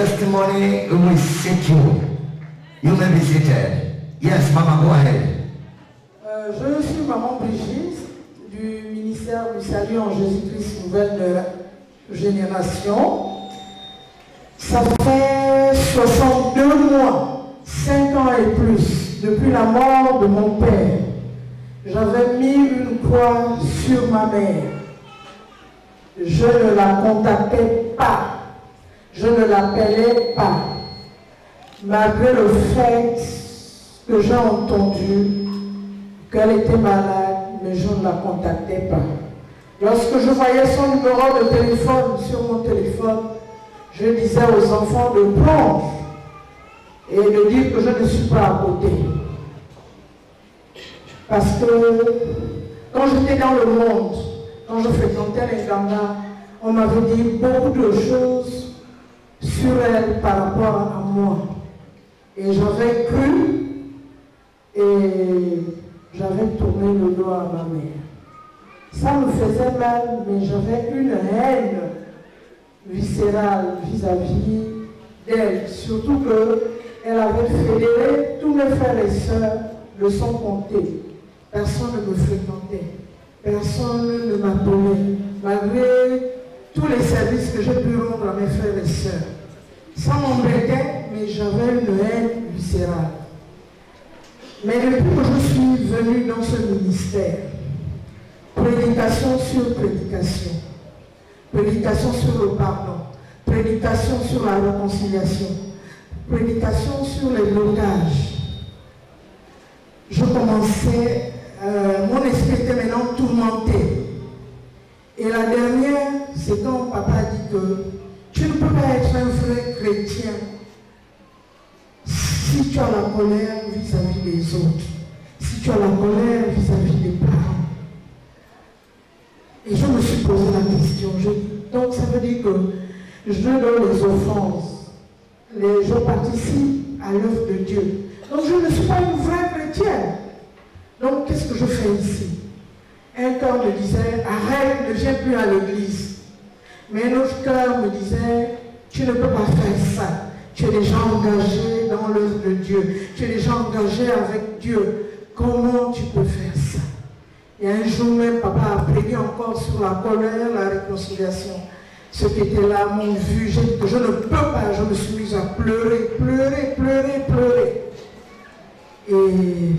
testimony will seek you. You may be seated. Yes, Mama, go ahead. Je suis Maman Brigitte du ministère du Salut en Jésus-Christ Nouvelle Génération. Ça fait 62 mois, 5 ans et plus, depuis la mort de mon père. J'avais mis une croix sur ma mère. Je ne la contactais pas. Je ne l'appelais pas. Malgré le fait que j'ai entendu qu'elle était malade, mais je ne la contactais pas. Lorsque je voyais son numéro de téléphone sur mon téléphone, je disais aux enfants de prendre et de dire que je ne suis pas à côté. Parce que quand j'étais dans le monde, quand je fréquentais les Ghana, on m'avait dit beaucoup de choses sur elle par rapport à moi. Et j'avais cru et j'avais tourné le dos à ma mère. Ça me faisait mal, mais j'avais une haine viscérale vis-à-vis d'elle. Surtout qu'elle avait fédéré tous mes frères et sœurs de son comté. Personne ne me fréquentait. Personne ne m'appelait. Malgré tous les services que j'ai pu rendre à mes frères et sœurs. Ça m'embêtait, mais j'avais une haine viscérale. Mais depuis que je suis venue dans ce ministère, prédication sur prédication, prédication sur le pardon, prédication sur la réconciliation, prédication sur les blocages, je commençais, mon esprit était maintenant tourmenté. Et la dernière, c'est quand papa a dit que tu ne peux pas être un vrai chrétien si tu as la colère vis-à-vis des autres, si tu as la colère vis-à-vis des parents. Et je me suis posé la question. Donc ça veut dire que je donne les offranses, je participe à l'œuvre de Dieu. Donc je ne suis pas une vraie chrétienne. Donc qu'est-ce que je fais ici? Un cœur me disait, arrête, ne viens plus à l'église. Mais un autre cœur me disait, tu ne peux pas faire ça. Tu es déjà engagé dans l'œuvre de Dieu. Tu es déjà engagé avec Dieu. Comment tu peux faire ça? Et un jour même, papa a prédit encore sur la colère, la réconciliation. Ceux qui étaient là m'ont vu, j'ai dit que je ne peux pas. Je me suis mise à pleurer, pleurer, pleurer, pleurer. Et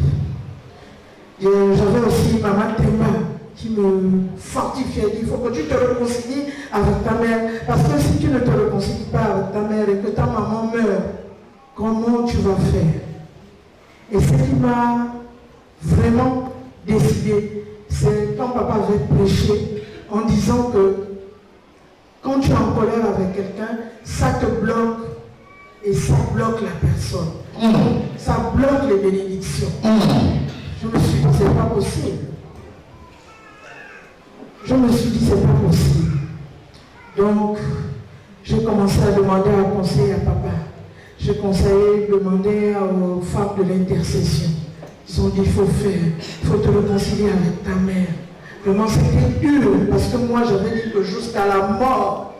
j'avais aussi Maman Tema qui me fortifiait. Il faut que tu te réconcilies avec ta mère. Parce que si tu ne te réconcilies pas avec ta mère et que ta maman meurt, comment tu vas faire? Et ce qui m'a vraiment décidé, c'est quand papa avait prêché en disant que quand tu es en colère avec quelqu'un, ça te bloque et ça bloque la personne. Ça bloque les bénédictions. Je me suis dit, c'est pas possible. Je me suis dit, c'est pas possible. Donc, j'ai commencé à demander un conseil à papa. J'ai demandé aux femmes de l'intercession. Ils ont dit, il faut faire, il faut te réconcilier avec ta mère. Vraiment, c'était dur, parce que moi, j'avais dit que jusqu'à la mort,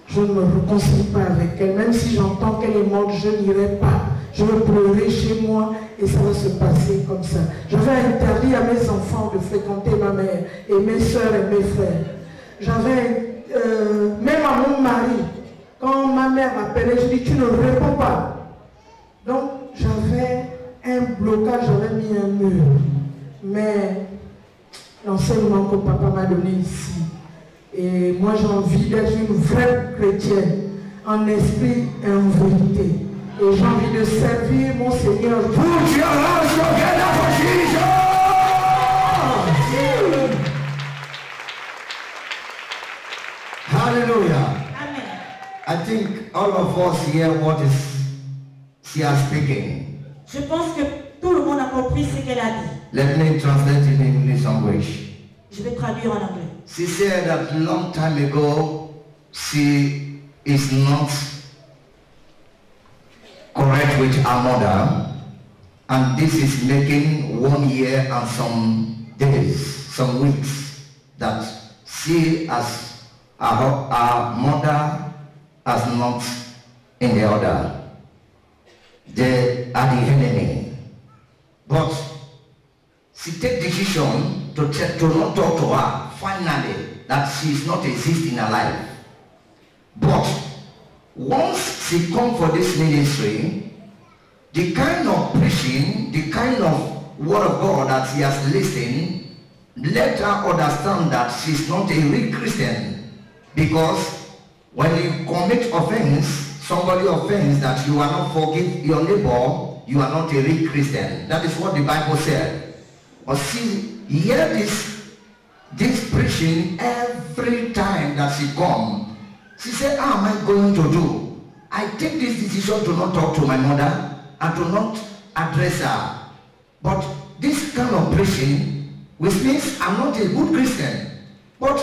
je ne me réconcilie pas avec elle. Même si j'entends qu'elle est morte, je n'irai pas. Je vais pleurer chez moi et ça va se passer comme ça. J'avais interdit à mes enfants de fréquenter ma mère et mes soeurs et mes frères. J'avais, même à mon mari, quand ma mère m'appelait, je dis, tu ne réponds pas. Donc, j'avais un blocage, j'avais mis un mur. Mais l'enseignement que papa m'a donné ici, et moi j'ai envie d'être une vraie chrétienne, en esprit et en vérité. Et j'ai envie de servir mon Seigneur. Put your hands together for Jesus! Hallelujah. Amen. I think all of us hear what is she is speaking. Je pense que tout le monde a compris ce qu'elle a dit. Let me translate it in English language. Je vais traduire en anglais. She said that long time ago she is not correct with her mother, and this is making 1 year and some days, some weeks, that she as her mother has not in the other. They are the enemy. But she take decision to not talk to her finally, that she is not existing alive. But once she come for this ministry, the kind of preaching, the kind of word of God that she has listened, let her understand that she's not a real Christian. Because when you commit offense, somebody offends that you are not forgive your neighbor, you are not a real Christian. That is what the Bible said. But she hear this preaching every time that she come. She said, how am I going to do? I take this decision to not talk to my mother and to not address her. But this kind of preaching, which means I'm not a good Christian. But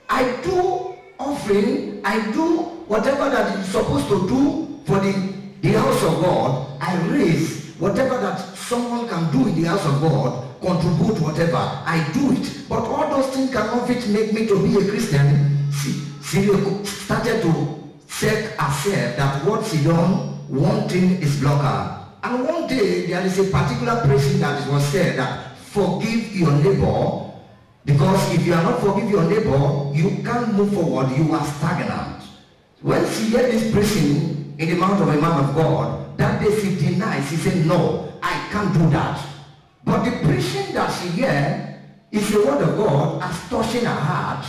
I do offering, I do whatever that is supposed to do for the house of God. I raise whatever that someone can do in the house of God, contribute whatever, I do it. But all those things cannot make me to be a Christian. She started to check herself that what she done, one thing is block her. And one day there is a particular preaching that was said that forgive your neighbor, because if you are not forgive your neighbor, you can't move forward, you are stagnant. When she heard this preaching in the mouth of a man of God, that day she denied, she said, no, I can't do that. But the preaching that she heard is the word of God as touching her heart.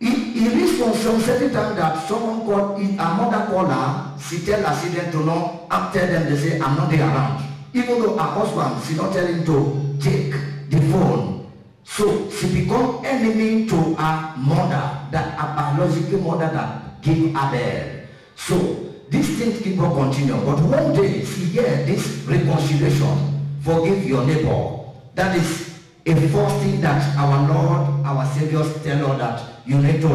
It is from some certain time that someone called, her mother called her, she tell her children to not, and tell them, they say, I'm not there around. Even though her husband, she not tell him to take the phone. So she become enemy to her mother, that her biological mother that gave her birth. So this thing keep on continue. But one day she hear this reconciliation, forgive your neighbor. That is a first thing that our Lord, our Savior tell us that you need to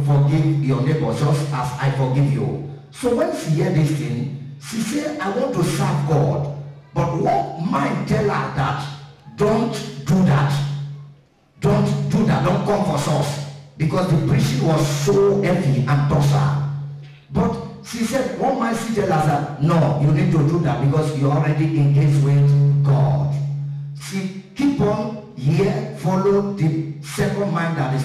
forgive your neighbor just as I forgive you. So when she hear this thing, she said, I want to serve God. But what mind tell her that don't do that. Don't do that. Don't come for source. Because the preaching was so heavy and touched her. But she said, one mind she tell her that no, you need to do that because you already engaged with God. She keep on here, follow the second mind that is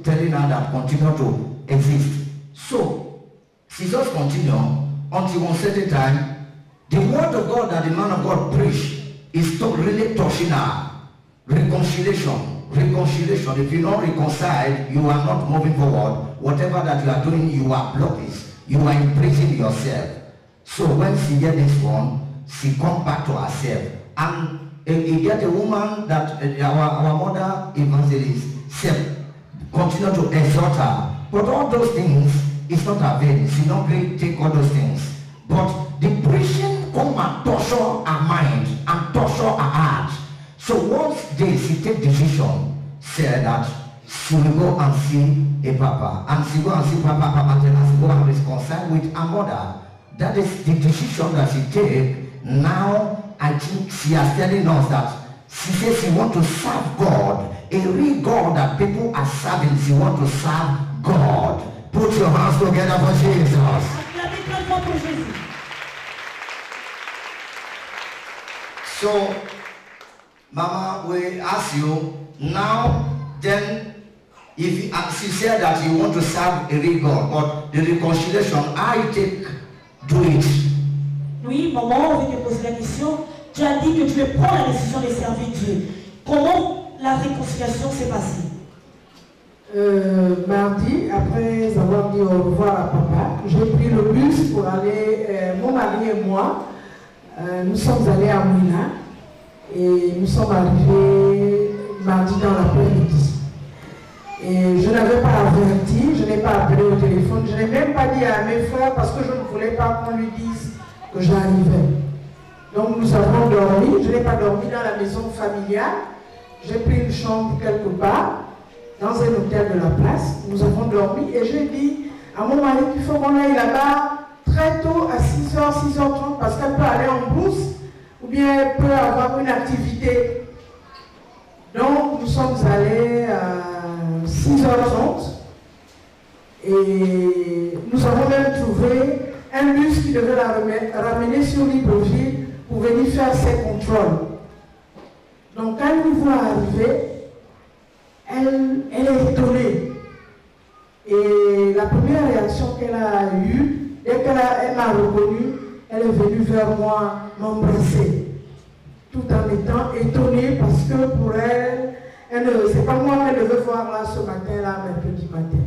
telling her that continue to exist. So she just continue until one certain time, the word of God that the man of God preached is really touching her. Reconciliation. If you don't reconcile, you are not moving forward. Whatever that you are doing, you are blocking. You are imprisoning yourself. So when she get this one, she come back to herself. And you get a woman that our mother evangelist said, continue to exhort her. But all those things is not available. She not really take all those things. But the preaching come and torture her mind and torture her heart. So once she take decision, said that she will go and see a papa. And she go and see papa tell her she go and reconcile with her mother. That is the decision that she take. Now I think she is telling us that she says she want to serve God. A real God that people are serving. She want to serve God. Put your hands together for Jesus. So, Mama, we ask you now, then, if she said that you want to serve a real God, but the reconciliation, I take, do it. Oui, maman, on veut te poser la question. Tu as dit que tu veux prendre la décision de servir Dieu. Comment la réconciliation s'est passée? Mardi, après avoir dit au revoir à papa, j'ai pris le bus pour aller, mon mari et moi, nous sommes allés à Mouina et nous sommes arrivés mardi dans l'après-midi. Et je n'avais pas averti, je n'ai pas appelé au téléphone, je n'ai même pas dit à mes frères parce que je ne voulais pas qu'on lui dise que j'arrivais. Donc nous avons dormi, je n'ai pas dormi dans la maison familiale, j'ai pris une chambre quelque part, dans un hôtel de la place, nous avons dormi et j'ai dit à mon mari qu'il faut qu'on aille là-bas très tôt à 6h, 6h30 parce qu'elle peut aller en brousse ou bien elle peut avoir une activité. Donc nous sommes allés à 6h30 et nous avons même trouvé un bus qui devait la ramener sur Libreville pour venir faire ses contrôles. Donc quand elle nous voit arriver, elle est étonnée. Et la première réaction qu'elle a eue, dès qu'elle m'a reconnue, elle est venue vers moi m'embrasser, tout en étant étonnée parce que pour elle, c'est pas moi qu'elle devait voir là ce matin-là, mercredi matin.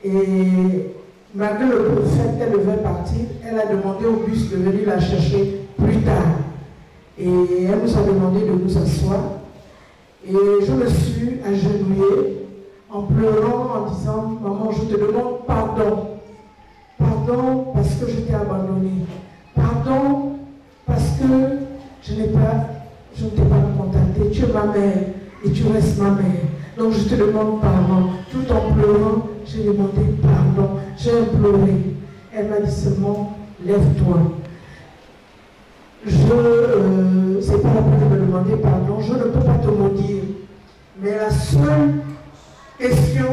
Et malgré le fait qu'elle devait partir, elle a demandé au bus de venir la chercher plus tard. Et elle nous a demandé de nous asseoir. Et je me suis agenouillée en pleurant, en disant, maman, je te demande pardon. Pardon parce que je t'ai abandonnée. Pardon parce que je ne t'ai pas contactée. Tu es ma mère et tu restes ma mère. Donc je te demande pardon. Tout en pleurant, j'ai demandé pardon. J'ai imploré. Elle m'a dit seulement, lève-toi. C'est pas la peine de me demander pardon. Je ne peux pas te maudire. Mais la seule question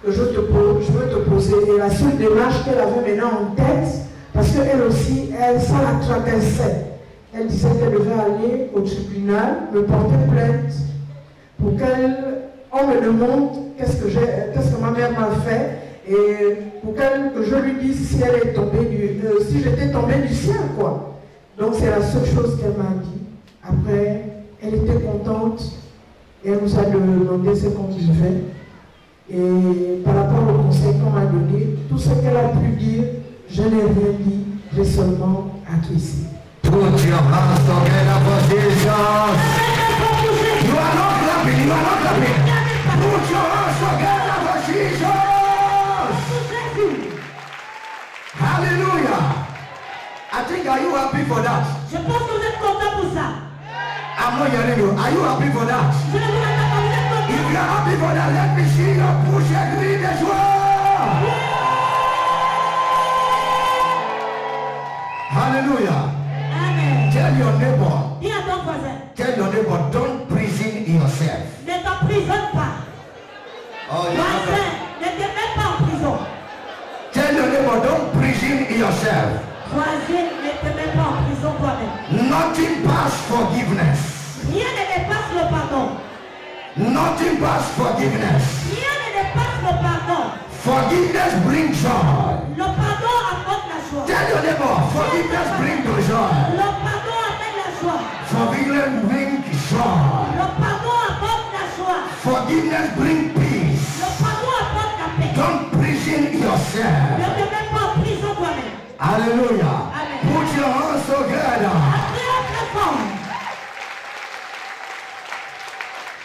que je veux te poser, et la seule démarche qu'elle avait maintenant en tête, parce qu'elle aussi, ça la traversait. Elle disait qu'elle devait aller au tribunal, me porter plainte, pour qu'on me demande qu'est-ce que ma mère m'a fait, et pour que je lui dise si elle est tombée si j'étais tombée du ciel, quoi. Donc c'est la seule chose qu'elle m'a dit. Après, elle était contente, et elle nous a demandé ce qu'on vivait. Et par rapport au conseil qu'on m'a donné, tout ce qu'elle a pu dire, je n'ai rien dit, j'ai seulement acquiescé. Put your hands together for Jesus. You are not clapping, you are not clapping. Put your hands together for Jesus. Hallelujah. I think, are you happy for that? Je pense que vous êtes content pour ça. I'm not hearing you. Are you happy for that? Je ne vous entends pas, vous êtes content. If you are happy for that, let me see your push and read as well. Hallelujah. Amen. Tell your neighbor. Dis à ton voisin. Tell your neighbor, don't prison yourself. Ne t'emprisonne pas. Oh, Voisin, ne te mets pas en prison. tell your neighbor, don't prison yourself. Voisin, ne te mets pas en prison toi-même. Nothing past forgiveness. Rien ne dépasse le pardon. Nothing past forgiveness. Rien ne dépasse le pardon. Forgiveness brings joy. Le pardon apporte la joie. Tell your neighbor, forgiveness brings joy. Le pardon amène la joie. Forgiveness brings joy. Le pardon apporte la joie. Forgiveness brings peace. Le pardon apporte la paix. Don't prison Ne yourself. te mets pas en prison toi-même. Hallelujah. Amen. Put your hands together. Après très fort.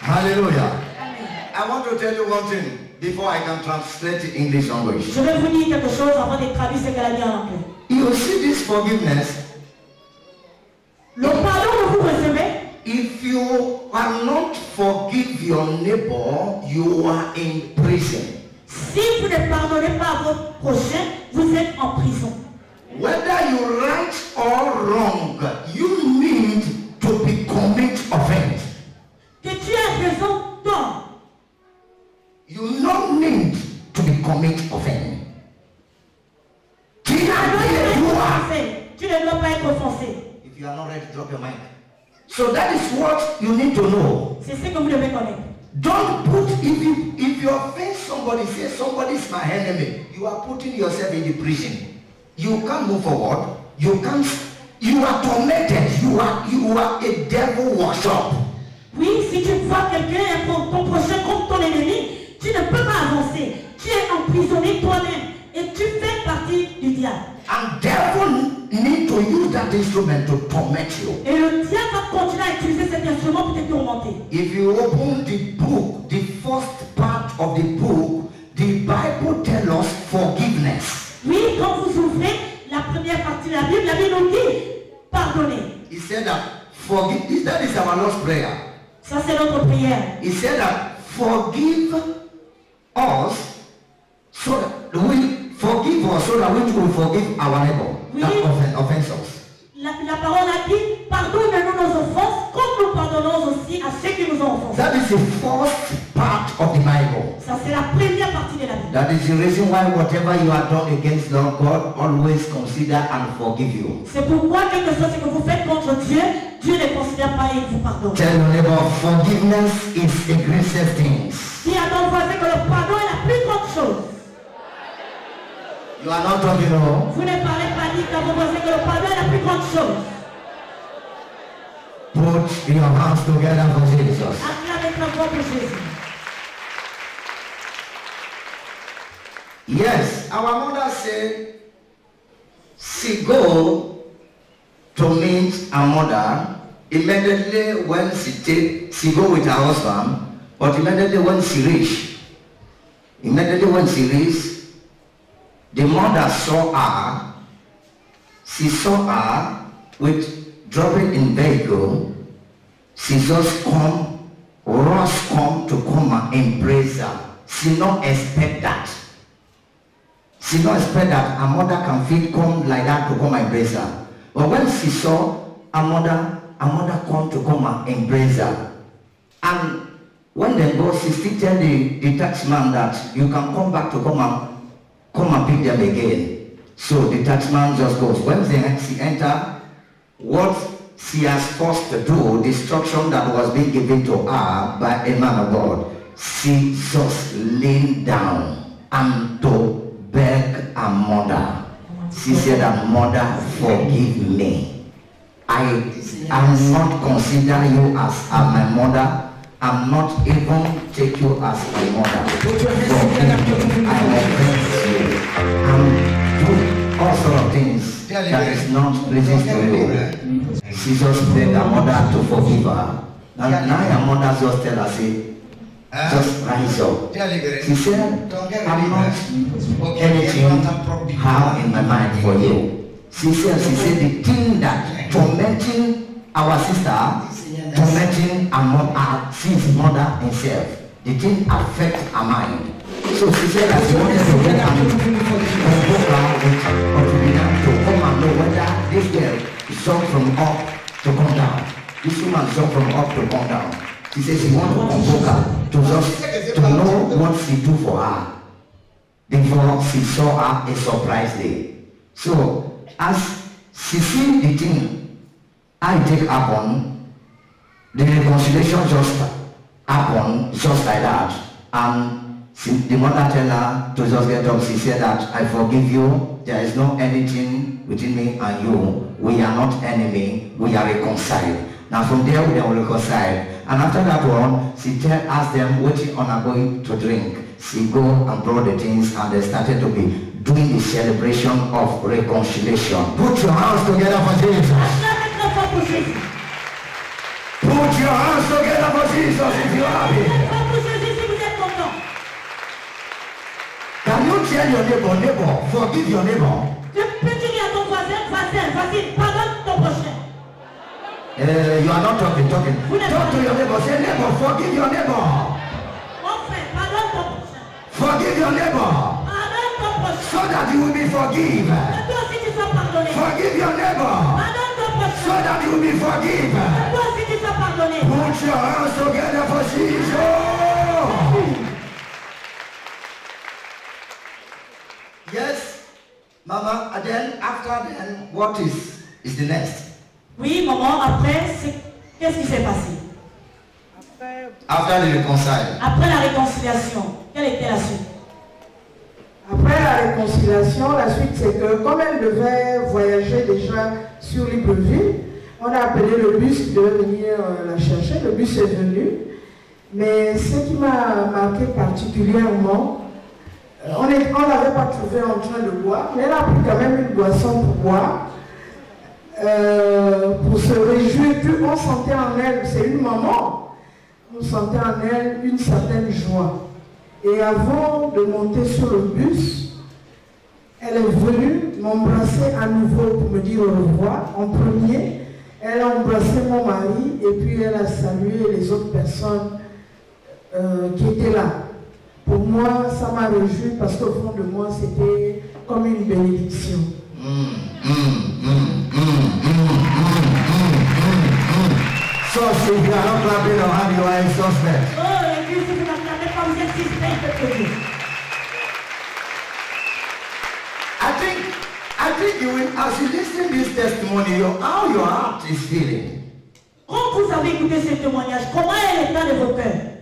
Hallelujah. Amen. I want to tell you one thing before I can translate the English language. Je vais vous dire quelque chose avant de traduire ce qu'elle a dit en anglais. You see this forgiveness. Le pardon que vous recevez, If you are not forgive your neighbor, you are in prison. si vous ne pardonnez pas à votre prochain, vous êtes en prison. Whether you right or wrong, you need to be commit offense. Que tu aies raison, tort. You don't need to be commit offense. Tu ne You are. dois pas être offensé. If you are not ready, drop your mic. So that is what you need to know. C'est ce que vous devez connaître. Don't put, if you offend somebody, say somebody is my enemy, you are putting yourself in the prison. You can't move forward. You are tormented. You are a devil workshop. Oui, si tu vois quelqu'un, ton prochain contre ton ennemi, tu ne peux pas avancer. Tu es emprisonné toi-même et tu fais partie du diable. And devil need to use that instrument to torment you. Et le diable va continuer à utiliser cet instrument pour te tourmenter. If you open the book, the first part of the book, the Bible tells us forgiveness. Oui, quand vous ouvrez la première partie de la Bible nous dit pardonnez. He said that forgive. That is our Lord's prayer. Ça c'est notre prière. He said that forgive us so that we forgive us so that we will forgive our neighbor Oui. that offends us. La parole a dit pardonne-nous nos offenses comme nous pardonnons aussi à ceux qui nous ont offensés. That is the first part of the Bible. Ça c'est la première partie de la Bible. That is the reason why whatever you have done against Lord God, always consider and forgive you. C'est pourquoi quelque chose que vous faites contre Dieu, Dieu ne considère pas et vous pardonne. Tell your neighbor, forgiveness is the greatest thing. Dis à ton voisin que le pardon est la plus grande chose. You are not talking, no? Vous ne parlez pas, dites à vos voisins que le pardon est la plus grande chose. Put your hands together for Jesus. Acclamez la voix pour Jésus. Yes, our mother said, she go to meet her mother. Immediately when she go with her husband, but immediately when she reached, the mother saw her. She saw her with dropping in vehicle. She just rush come to come and embrace her. She not expect that. She don't expect that her mother can feel come like that to come and embrace her. But when she saw her mother come to come and embrace her. And when they go, she still tell the taxman that you can come back to come and pick them again. So the taxman just goes. When she enter, what she has forced to do, the instruction that was being given to her by a man of God, she just leaned down and to beg her mother. She said, "Mother, forgive me. I am not consider you as my mother. I'm not even take you as my mother. Forgive me. I offend you. I'm doing all sort of things that is not pleasing to you." She just begged her mother to forgive her. And now her mother just tell her, say, just rise up. She said, "I'm not anything hard in my mind for you." She said the thing that tormenting our sister, tormenting his mother himself, the thing affect her mind. So she said that she wanted to go and convoke her with Otibina to come and know whether this girl jump from up to come down. This woman jump from up to come down. She said she wants to convoke her to know what she do for her before she saw her a surprise day. So as she see the thing I take happen, the reconciliation just happen just like that, and the mother tell her to just get up. She said that I forgive you. There is no anything between me and you. We are not enemy. We are reconciled. Now from there they will reconcile. And after that one, she asked them what you are going to drink. She go and brought the things, and they started to be doing the celebration of reconciliation. Put your hands together for Jesus. Put your hands together for Jesus if you are happy. Can you tell your neighbor, forgive your neighbor? You are not talking. Talk to your neighbor. Say, neighbor, forgive your neighbor. Forgive your neighbor. So that you will be forgiven. Forgive your neighbor. So that you will be forgiven. Put your hands together for Jesus. Yes, Mama, and then after then, what is the next? Oui, maman, après, qu'est-ce qui s'est passé? After the reconcile. Après la réconciliation, quelle était la suite? Après la réconciliation, la suite c'est que comme elle devait voyager déjà sur Libreville, on a appelé le bus qui devait venir la chercher. Le bus est venu. Mais ce qui m'a marqué particulièrement, on ne l'avait pas trouvé en train de boire, mais elle a pris quand même une boisson pour boire, pour se réjouir. On sentait en elle, c'est une maman, on sentait en elle une certaine joie. Et avant de monter sur le bus, elle est venue m'embrasser à nouveau pour me dire au revoir. En premier, elle a embrassé mon mari et puis elle a salué les autres personnes qui étaient là. Pour moi, ça m'a réjoui parce qu'au fond de moi, c'était comme une bénédiction. So, if you are not clapping or hand, you are in suspect. Oh, l'église, si vous n'acclamez pas, vous êtes suspect de Dieu. I think you will, as you listen to this testimony, how your heart is feeling. Quand vous avez écouté ce témoignage, comment est l'état de vos cœurs?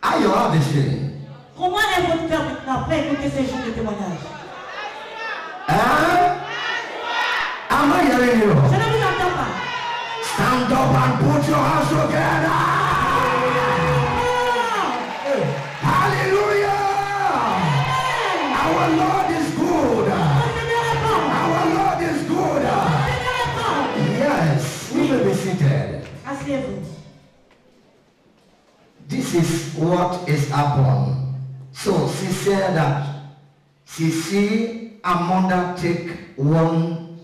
How your heart is feeling. Comment est votre cœur maintenant après écouter ces jours de témoignage? Am I hearing you? Je ne vous entends pas. Stand up and put your hands together. Hallelujah. Our Lord is good. Our Lord is good. Yes, we will be seated. Asseyez-vous. This is what is happened. So she said that she see a mother take one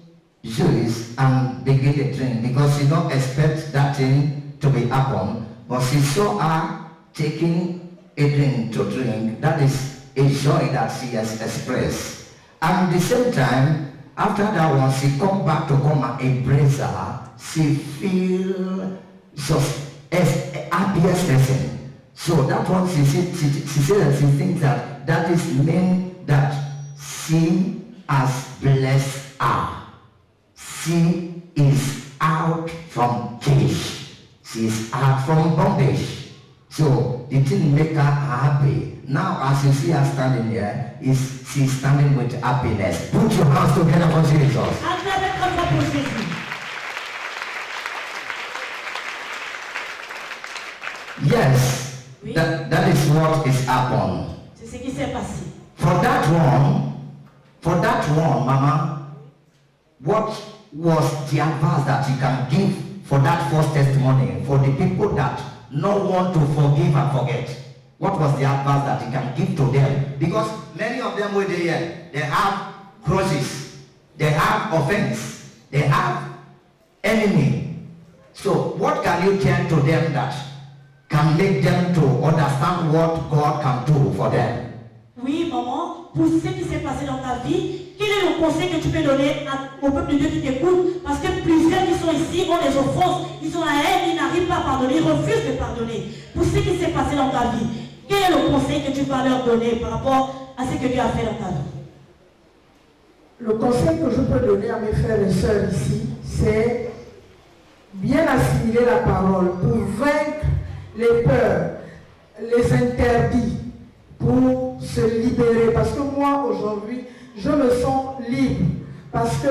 juice and begin to drink because she don't expect that thing to be happen, but she saw her taking a drink to drink. That is a joy that she has expressed. And at the same time, after that one, she come back to come and embrace her. She feel just as happiest person. So that one, she said that she thinks that is mean that she has blessed her. She is out from cage. She is out from bondage. So it didn't make her happy. Now as you see her standing here, she's standing with happiness. Put your hands together for Jesus. Yes. Oui. That is what is happened. C'est ce qui s'est passé. For that one, Mama, what was the advice that you can give for that first testimony for the people that no want to forgive and forget? What was the advice that you can give to them? Because many of them were there, they have grudges, they have offense, they have enemy. So what can you tell to them that can make them to understand what God can do for them? Oui, maman, pour ce qui s'est passé dans ta vie, quel est le conseil que tu peux donner au peuple de Dieu qui t'écoute? Parce que plusieurs qui sont ici ont des offenses, ils ont la haine, ils n'arrivent pas à pardonner, ils refusent de pardonner. Pour ce qui s'est passé dans ta vie, quel est le conseil que tu vas leur donner par rapport à ce que Dieu a fait dans ta vie? Le conseil que je peux donner à mes frères et sœurs ici, c'est bien assimiler la parole pour vaincre les peurs, les interdits, pour se libérer. Parce que moi, aujourd'hui, je me sens libre. Parce que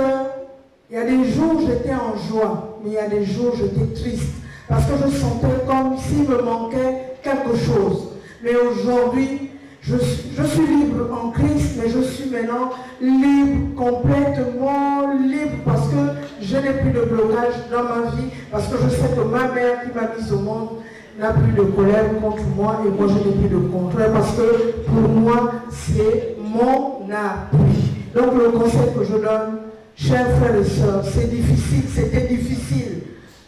il y a des jours où j'étais en joie, mais il y a des jours où j'étais triste. Parce que je sentais comme s'il me manquait quelque chose. Mais aujourd'hui, je suis libre en Christ, mais je suis maintenant libre, complètement libre, parce que je n'ai plus de blocage dans ma vie, parce que je sais que ma mère qui m'a mise au monde n'a plus de colère contre moi et moi je n'ai plus de contraire, parce que pour moi c'est mon appui. Donc le conseil que je donne, chers frères et sœurs, c'est difficile, c'était difficile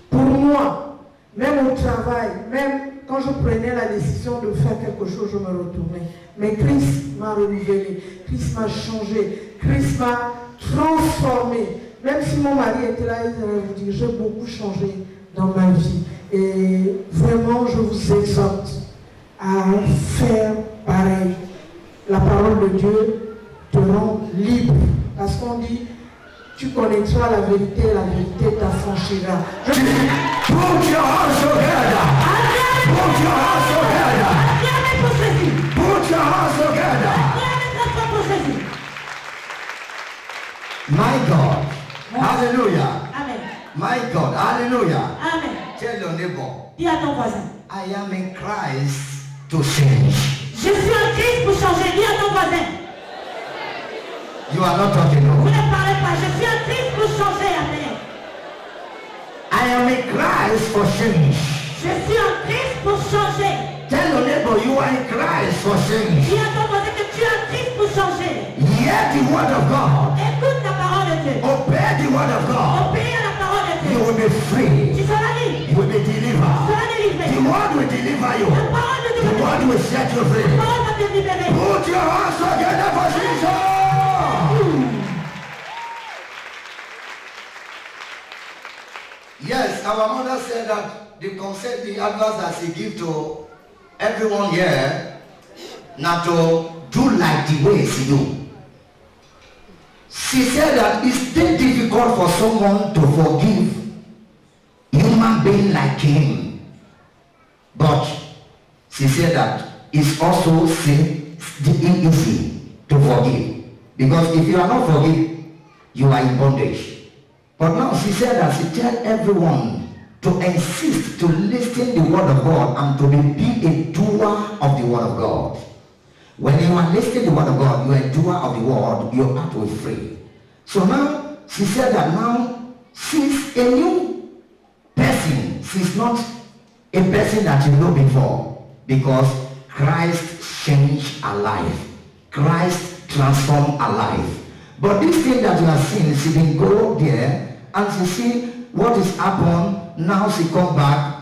pour moi, même au travail, même quand je prenais la décision de faire quelque chose, je me retournais. Mais Christ m'a renouvelé, Christ m'a changé, Christ m'a transformé. Même si mon mari était là, il allait vous dire, j'ai beaucoup changé dans ma vie. Et vraiment, je vous exhorte à faire pareil. La parole de Dieu te rend libre. Parce qu'on dit, tu connaîtras la vérité t'affranchira. Je dis, put your hands together. Put your hands together. Put your hands together. My God. Hallelujah. Amen. My God. Hallelujah. Amen. Tell your neighbor, Dis à ton voisin, I am in Christ to change. je suis en Christ pour changer. Dis à ton voisin. You are not talking Vous no. ne parlez pas. Je suis en Christ pour changer. Amen. I am in Christ for change. Je suis en Christ pour changer. Tell your neighbor you are in Christ for change. Dis à ton voisin que tu es en Christ pour changer. Hear the word of God. Écoute la parole de Dieu. Obey the word of God. Obéis à la parole de You Dieu. will be free. Tu seras libre. You will be Tu delivered. seras délivré. The word will deliver you. La parole de Dieu. The word will set you free. La parole va te libérer. Put your hands together for Jesus. Yes, our mother said that the concept, the advice that she give to everyone here, not to do like the way she do. she said that it's still difficult for someone to forgive human being like him. But she said that it's also easy to forgive. Because if you are not forgiven, you are in bondage. But now she said that she tell everyone to insist to listen the word of God and to be a doer of the word of God. When you are listening to the word of God, you are a doer of the word, your heart will be free. So now she said that now she's a new person. She's not a person that you know before, because Christ changed her life. Christ transformed her life. But this thing that you are seeing, she didn't go there and she see what is happened. Now she come back.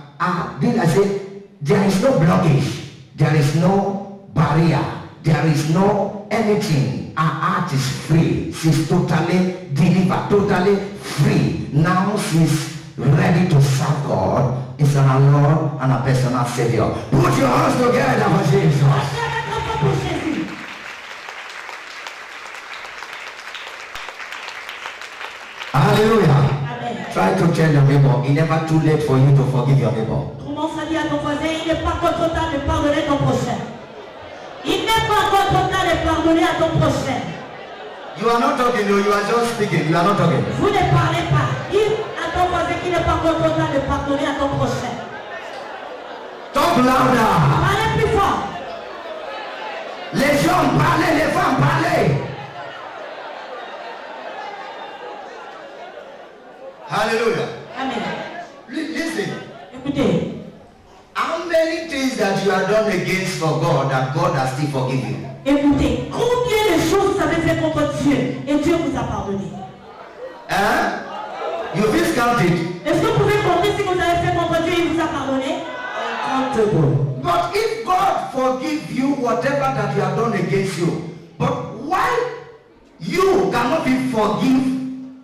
Then I say, there is no blockage. There is no barrier. There is no anything. Her heart is free. She's totally delivered, totally free. Now she's ready to serve God. It's an Lord and a personal Savior. Put your hands together for Jesus. Hallelujah. Amen. Try to tell your neighbor, it's never too late for you to forgive your neighbor. Commence à dire à ton voisin, il n'est pas encore trop tard de pardonner ton prochain. Il n'est pas encore trop tard de pardonner à ton prochain. You are not talking, you are just speaking. You are not talking. Vous ne parlez pas. Dis à ton voisin qu'il n'est pas encore trop tard de pardonner à ton prochain. Talk louder. Parlez plus fort. Les hommes parlez, les femmes parlez. Hallelujah. Amen. Listen. Écoutez. How many things that you have done against for God that God has still forgiven you? Écoutez, combien de choses vous avez fait contre Dieu et Dieu vous a pardonné? Hein? You feel counted. Est-ce que vous pouvez compter ce que vous avez fait contre Dieu et il vous a pardonné? But if God forgive you whatever that you have done against you, but why you cannot be forgive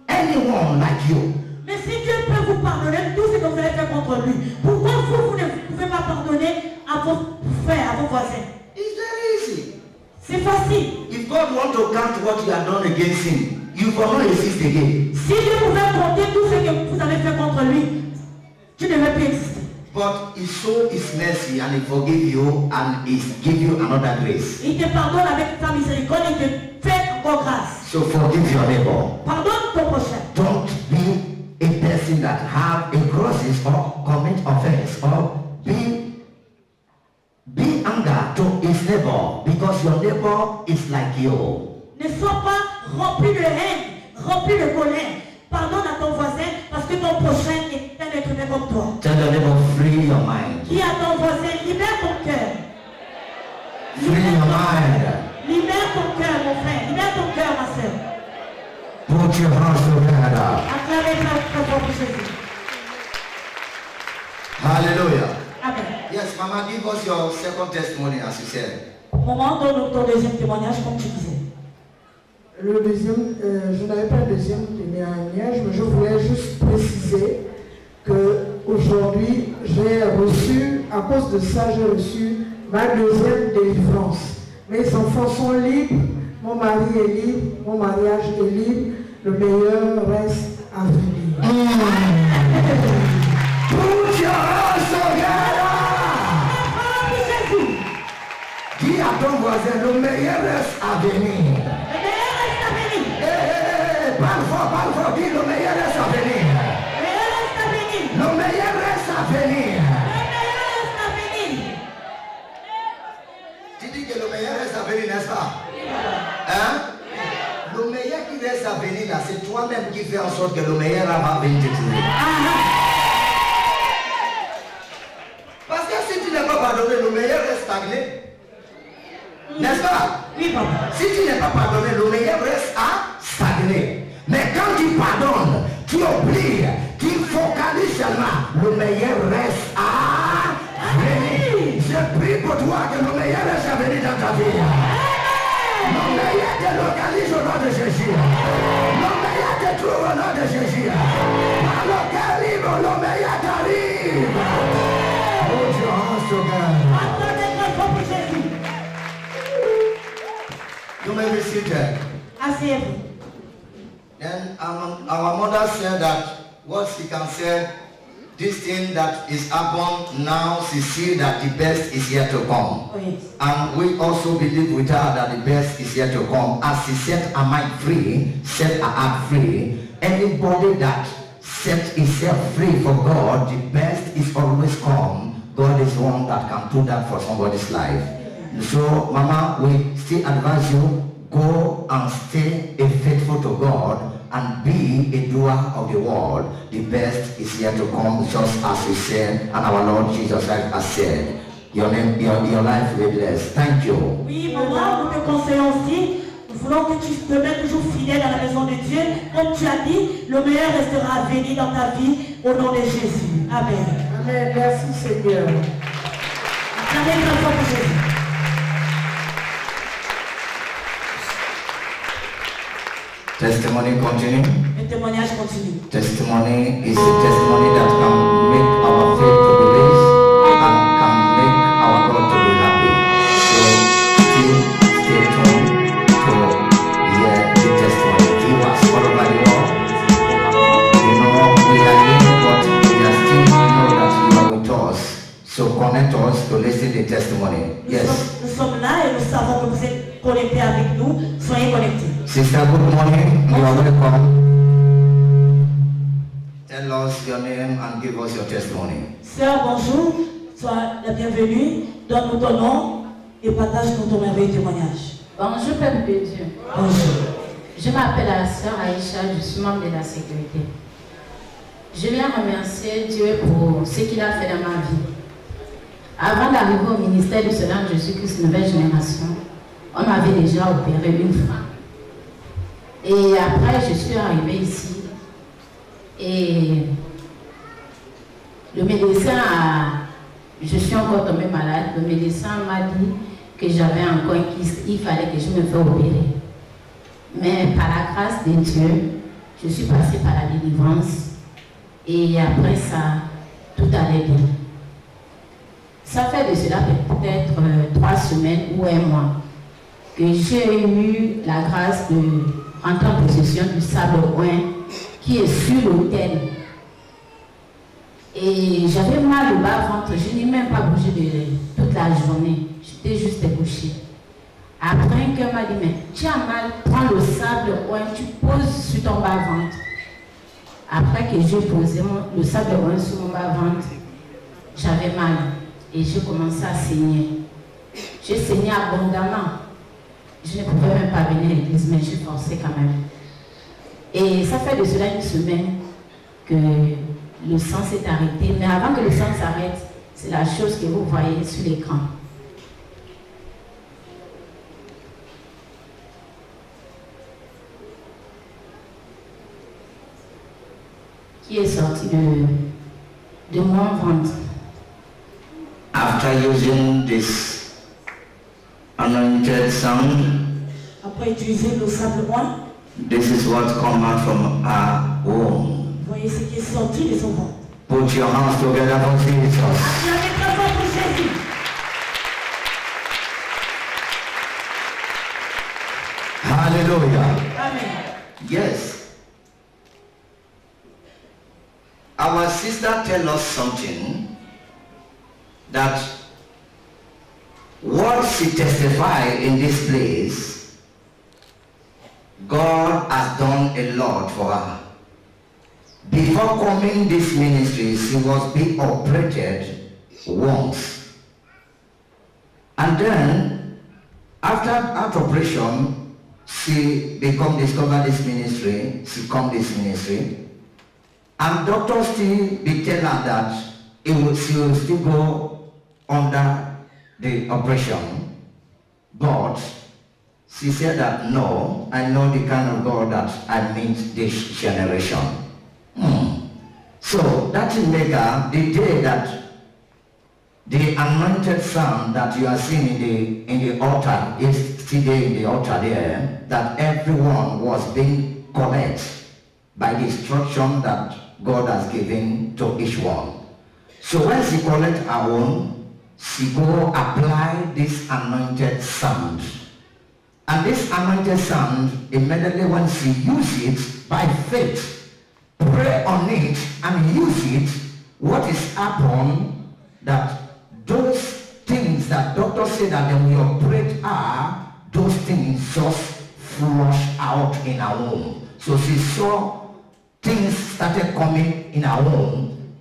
anyone like you? Mais si Dieu peut vous pardonner tout ce que vous avez fait contre lui, pourquoi vous ne pouvez pas pardonner à vos frères, à vos voisins? It's very easy. C'est facile. If God want to count what you have done against him, you will not exist again. Si Dieu pouvait compter tout ce que vous avez fait contre lui, tu ne vais plus exister. But he showed his mercy and he forgive you and he give you another grace. Il te pardonne avec sa miséricorde et il te fait encore grâce. So forgive your neighbor. Pardonne ton prochain. Don't be a person that have a grudges or commit offense or be anger to his neighbor, because your neighbor is like you. Ne sois pas rempli de haine, rempli de colère. Pardonne à ton voisin parce que ton prochain est un être humain comme toi. Tell your neighbor, free your mind. Dis à ton voisin, libère ton cœur. Free your mind. Libère ton cœur, mon frère. Libère ton cœur, ma soeur. Put your hands together. Acclamez très fort pour Jésus. Hallelujah. Amen. Yes, Mama, give us your second testimony, as you said. Maman, donne ton deuxième témoignage, comme tu disais. Le deuxième, je n'avais pas de deuxième témoignage, mais je voulais juste préciser qu'aujourd'hui, j'ai reçu, à cause de ça, j'ai reçu ma deuxième délivrance. Mes enfants sont libres, mon mari est libre, mon mariage est libre, le meilleur reste à venir. Put your hands together. Dis à ton voisin, le meilleur reste à venir. Parle fort, dis le meilleur reste à venir. Le meilleur reste à venir. Tu dis que le meilleur reste à venir, n'est-ce pas? Hein? Le meilleur qui reste à venir là, c'est toi-même qui fais en sorte que le meilleur va venir te trouver. Parce que si tu n'es pas pardonné, le meilleur reste stagné. N'est-ce pas? Oui, papa. Si tu n'es pas pardonné, le meilleur reste à stagner. Mais quand tu pardonnes, tu oublies, tu focalises seulement, le meilleur reste à venir. Je prie pour toi que le meilleur reste à venir dans ta vie. Le meilleur te localise au nom de Jésus. Le meilleur te trouve au nom de Jésus. Par le cœur libre, le meilleur t'arrive. Oh Dieu, Attendez très fort pour Jésus. You may be seated. Asseyez-vous. Then our mother said that what she can say, this thing that is happened now, she see that the best is yet to come. Oh, yes. And we also believe with her that the best is yet to come. As she set her mind free, set her heart free, anybody that set himself free for God, the best is always come. God is one that can do that for somebody's life. So, Mama, we still advise you, go and stay faithful to God and be a doer of the word. The best is yet to come, just as we said, and our Lord Jesus Christ has said. Your name, your life will be blessed. Thank you. Oui, maman, nous te conseillons aussi. Nous voulons que tu te mettes toujours fidèle à la maison de Dieu. Comme tu as dit, le meilleur restera à venir dans ta vie au nom de Jésus. Amen. Amen. Merci Seigneur. Acclamez très fort pour Jésus. Testimony continue. Le témoignage continue. Testimony is a testimony that can make our faith to be raised and can make our God to be happy. So still stay tuned to hear the testimony. Viewers all over the world, you know we are here, but we are still know that you are with us. So connect us to listen to the testimony. Yes. Nous sommes là et nous savons que vous êtes connectés avec nous. Soyez connectés. Sister, good morning. You are welcome. Tell us your name and give us your testimony. Sœur, bonjour. Sois la bienvenue. Donne-nous ton nom et partage-nous ton merveilleux témoignage. Bonjour, peuple de Dieu. Bonjour. Je m'appelle la sœur Aïcha, je suis membre de la sécurité. Je viens remercier Dieu pour ce qu'il a fait dans ma vie. Avant d'arriver au ministère du Seigneur Jésus-Christ Nouvelle Génération, on m'avait déjà opéré une fois. Et après, je suis arrivée ici et le médecin je suis encore tombée malade. Le médecin m'a dit que j'avais encore un kyste, il fallait que je me fasse opérer. Mais par la grâce de Dieu, je suis passée par la délivrance et après ça, tout allait bien. Ça fait de cela peut-être 3 semaines ou 1 mois que j'ai eu la grâce de rentrer en possession du sable oint qui est sur l'autel. Et j'avais mal au bas-ventre, je n'ai même pas bougé de toute la journée, j'étais juste couchée. Après, un cœur m'a dit, mais tu as mal, prends le sable oint, tu poses sur ton bas-ventre. Après que j'ai posé le sable oint sur mon bas-ventre, j'avais mal et j'ai commencé à saigner. J'ai saigné abondamment. Je ne pouvais même pas venir à l'église, mais j'ai forcé quand même. Et ça fait de cela 1 semaine que le sang s'est arrêté. Mais avant que le sang s'arrête, c'est la chose que vous voyez sur l'écran. Qui est sorti de mon ventre. After using this anointed sound, Après utiliser le sable oint, this is what comes out from our womb. voyez ce qui est sorti de son ventre. Put your hands together for Jesus. Acclamez très fort pour Jésus. Hallelujah. Amen. Yes. Our sister tell us something that what she testified in this place, God has done a lot for her. Before coming this ministry, she was being operated once. And then, after that operation, she discover this ministry, she come this ministry, and doctors still be tell her that she will still go under the operation, but she said that no, I know the kind of God that I meet this generation. So that will make her the day that the anointed son that you are seeing in the altar is still there in the altar there, that everyone was being correct by the instruction that God has given to each one. So when she collect her own, she go apply this anointed sand. And this anointed sand, immediately when she use it, by faith, pray on it and use it, what is happened that those things that doctors say that they will operate are, those things just flush out in our womb. So she saw things started coming in our womb,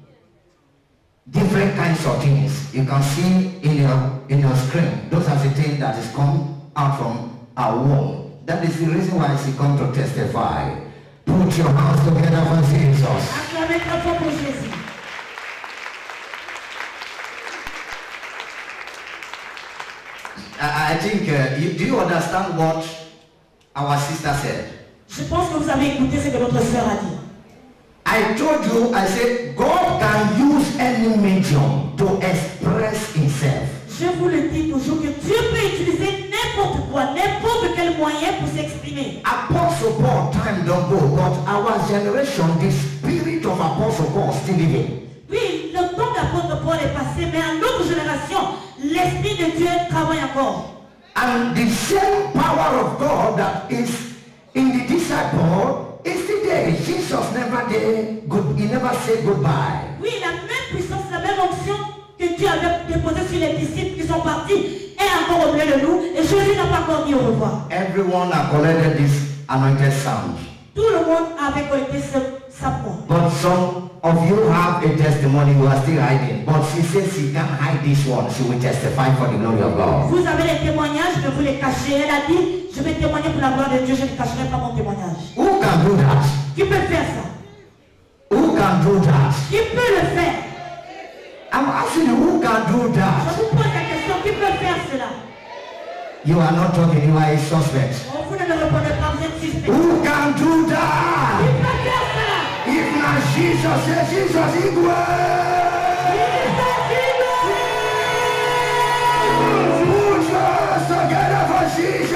different kinds of things. You can see in your screen, those are the things that is come out from our womb. That is the reason why she come to testify. Put your hands together for Jesus. I think, do you understand what our sister said? Je pense que vous avez écouté ce que notre sœur a dit. I told you, I said, God can use any medium to express himself. Je vous le dis toujours que Dieu peut utiliser n'importe quoi, n'importe quel moyen pour s'exprimer. Apostle Paul, time don't go, but our generation, the spirit of Apostle Paul still living. Oui, le temps d'apôtre Paul est passé, mais à notre génération, l'Esprit de Dieu travaille encore. And the same power of God that is in the disciple is still there. Jesus never did good, he never said goodbye. Oui, la même puissance, la même onction que Dieu avait déposée sur les disciples qui sont partis est encore au milieu de nous, et Jésus n'a pas encore dit au revoir. Everyone has collected this anointed sound. Tout le monde avait collecté ce sapin. But some of you have a testimony you are still hiding. But she says she can't hide this one. She will testify for the glory of God. Vous avez les témoignages, mais vous les cachez. Elle a dit, je vais témoigner pour la gloire de Dieu, je ne cacherai pas mon témoignage. Who can do that? Qui peut faire ça? Who can do that? Qui peut le faire? I'm asking you, who can do Je that? vous pose la question, qui peut faire cela? You are not talking, you are a suspect. Oh, vous ne me répondez pas, vous êtes suspect. Who can do Qui that? peut faire cela? If not Jesus, say Jesus equal. Put your hands together for Jesus.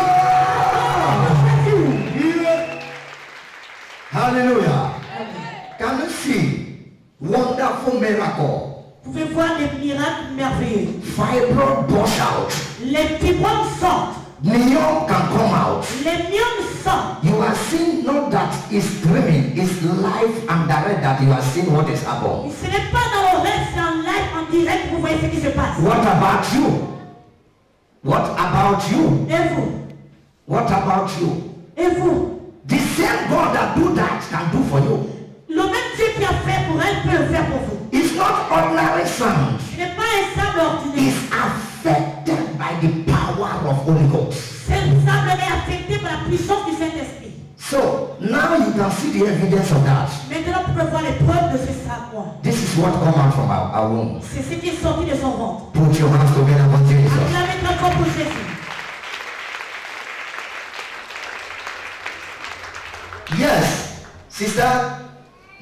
Yeah. Hallelujah. Can you see wonderful miracle? Vous pouvez voir des miracles merveilleux. Fibroid burst out. Les fibromes sortent. Neon can come out. Les myomes sortent. You are seeing not that it's dreaming, it's live and direct that you are seeing what is happening. Ce n'est pas dans le rêve, c'est en live, en direct, vous voyez ce qui se passe. What about you? What about you? Et vous? What about you? Et vous? The same God that do that can do for you. Le même Dieu qui a fait pour elle peut le faire pour vous. It's not ordinary sound. Ce n'est pas un sable ordinaire. It's affected by the power of Holy Ghost. Ce sable est affecté par la puissance du Saint-Esprit. So now you can see the evidence of that. Maintenant, vous pouvez voir les preuves de ce sabre. This is what come out from our womb. C'est ce qui est sorti de son ventre. Put your hands together for Jesus. Acclamez très fort pour Jésus. Yes, sister.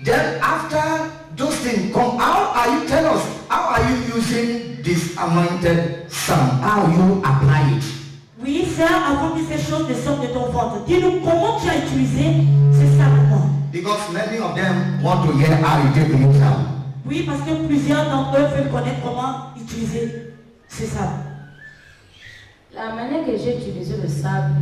Then after those things come, how are you, tell us, how are you using this anointed sound? How you apply it? Oui, sœur, avant que ces choses ne sortent de ton ventre, dis-nous comment tu as utilisé ce sacrement. Because many of them want to hear how you take the sound. Oui, parce que plusieurs d'entre eux veulent connaître comment utiliser ce sable. La manière que j'ai utilisé le sable,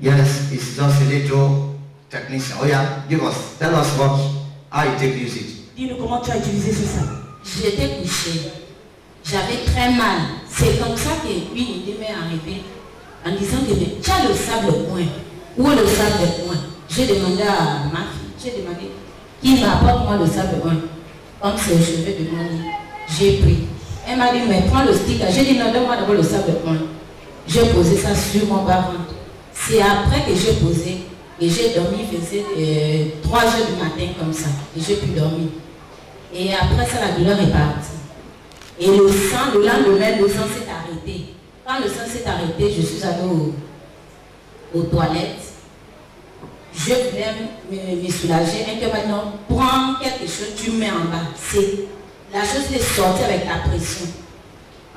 Yes, it's just a little technician. Oh yeah, give us, tell us what, how you take use it. Dis-nous comment tu as utilisé ce sable. j'étais couchée. J'avais très mal. C'est comme ça qu'une idée m'est arrivée en disant que tu as le sable point. Où est le sable point? J'ai demandé à ma fille, j'ai demandé qui m'apporte moi le sable point. Comme c'est au chevet de mon lit. J'ai pris. Elle m'a dit, mais prends le stick. J'ai dit, non, donne-moi d'abord le sable point. J'ai posé ça sur mon bas-ventre. C'est après que j'ai posé et j'ai dormi, il faisait 3 heures du matin comme ça. Et j'ai pu dormir. Et après ça, la douleur est partie. Et le sang, le lendemain, le sang s'est arrêté. Quand le sang s'est arrêté, je suis allée aux toilettes. Je voulais me soulager. Un cœur m'a dit, non, prends quelque chose, tu mets en bas. La chose est sortie avec la pression.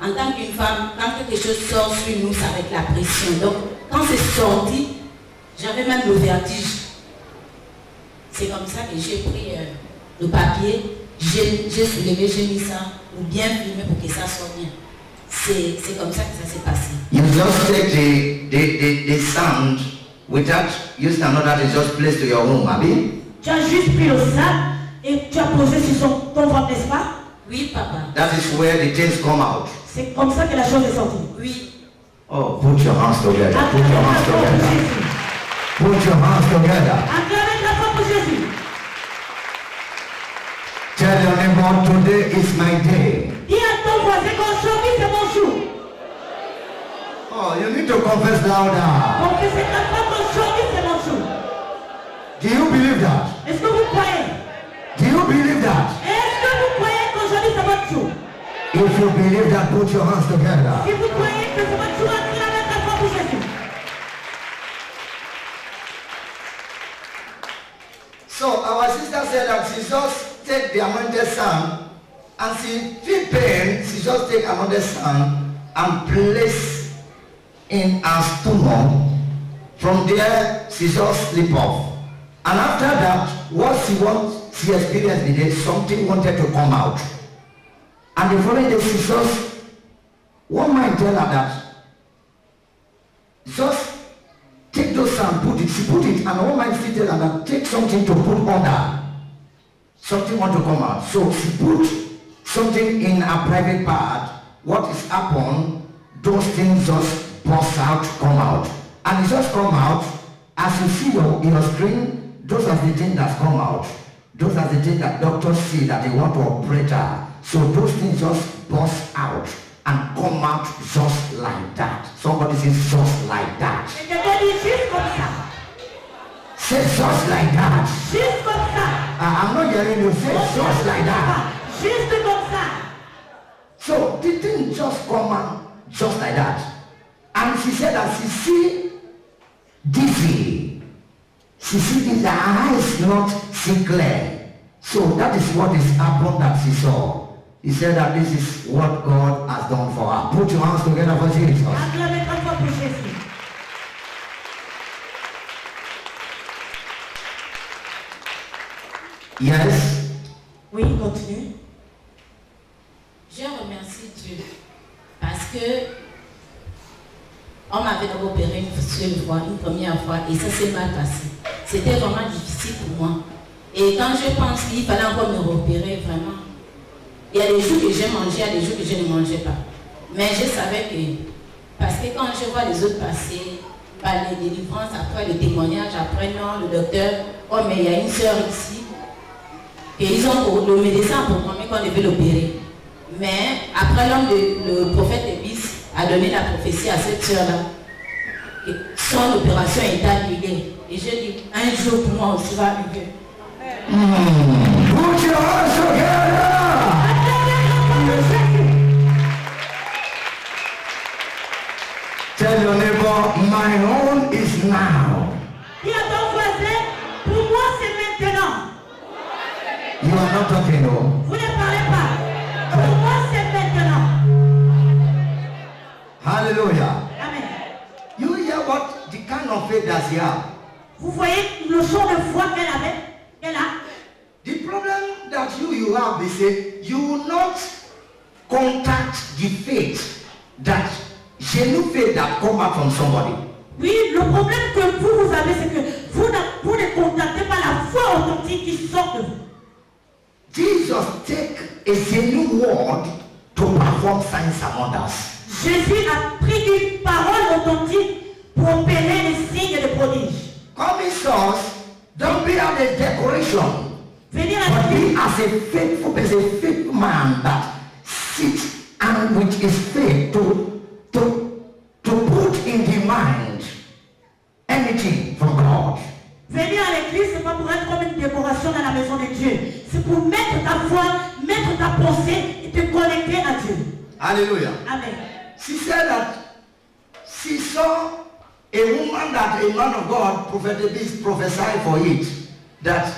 En tant qu'une femme, quand quelque chose sort sur nous, ça va être la pression. Donc, quand c'est sorti, j'avais même le vertige. C'est comme ça que j'ai pris le papier, j'ai soulevé, j'ai mis ça, ou bien filmé pour que ça sorte bien. C'est comme ça que ça s'est passé. You just take the sound without using another, it's just placed to your womb, Abi? Tu as juste pris le sac et tu as posé sur ton ventre, n'est-ce pas? Oui, papa. That is where the things come out. C'est comme ça que la chose est sortie. Oui. Oh, put your hands together. Put your hands together. Put your hands together. Acclamez la foi pour Jésus. Tell your neighbor, today is my day. Dis à ton voisin qu'aujourd'hui c'est mon jour. Oh, you need to confess louder. Confessez ta foi qu'aujourd'hui c'est mon jour. Do you believe that? Est-ce que vous croyez? Do you believe that? Est-ce que vous croyez qu'aujourd'hui c'est votre jour? If you believe that, put your hands together. Si vous croyez que c'est votre jour, acclamez la foi pour Jésus. So our sister said that she just take the anointed sand and she feel pain, she just take anointed sand and place in her stomach. From there, she just slip off. And after that, what she experienced the day, something wanted to come out. And the following day, she just, one might tell her that, just take those sand, put it, she put it, and one might still tell her that, take something to put under. Something want to come out. So she put something in her private part. What is happened, those things just burst out, come out. And it just come out, as you see your screen, those are the things that come out. Those are the things that doctors see that they want to operate her. So those things just burst out and come out just like that. Somebody says just like that. Say just like that. I'm not hearing you say just like that. So the thing just come out just like that. And she said that she see dizzy. She see this, her eyes not see clear. So that is what is happened that she saw. He said that this is what God has done for her. Put your hands together for Jesus. Yes. Oui, continue. Je remercie Dieu parce que on m'avait opéré une seule fois, une première fois, et ça s'est mal passé. C'était vraiment difficile pour moi. Et quand je pense qu'il fallait encore me repérer, vraiment, il y a des jours que j'ai mangé, il y a des jours que je ne mangeais pas. Mais je savais que, parce que quand je vois les autres passer par les délivrances, après le témoignage, après non, le docteur, oh mais il y a une soeur ici, et ils ont le médecin a programmé qu'on devait l'opérer. Mais après le prophète Ebis a donné la prophétie à cette soeur-là. Son opération est annulée. Et je dis, un jour pour moi aussi va arriver. Put your hands together. Tell your neighbor, my own is now. Dis à ton voisin, pour moi c'est maintenant. You are not talking, no. Vous ne parlez pas. Pour moi c'est maintenant. Hallelujah. Amen. You hear what the kind of faith that she has. Vous voyez le son de foi qu'elle avait, qu'elle a. The problem that you have is that you will not contact the faith that genuine faith that come out from somebody. Oui, le problème que vous avez, c'est que vous ne contactez pas la foi authentique qui sort de vous. Jesus take a genuine word to perform signs and wonders. Jésus a pris une parole authentique pour opérer les signes et les prodiges. Coming source, don't be at a decoration. Venir à But Dieu. be as a faithful man that sits and with his faith to put in the mind anything from God. Venir à l'église, c'est pas pour être comme une décoration dans la maison de Dieu. C'est pour mettre ta foi, mettre ta pensée et te connecter à Dieu. Hallelujah. Amen. She said that she saw a woman that a man of God prophesied for it, that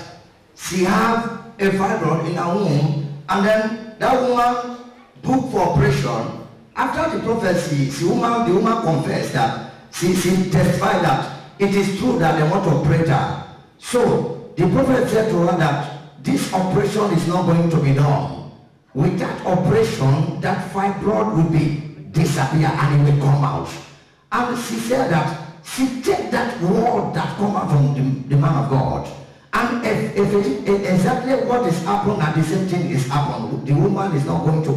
she have a fibroid in her womb, and then that woman booked for operation, after the prophecy, the woman confessed that she testified that it is true that they want to operate her. So the prophet said to her that this operation is not going to be done. With that operation, that fibroid will be disappear and it will come out. And she said that she take that word that come out from the man of God. And if exactly what is happening and the same thing is happening, the woman is not going to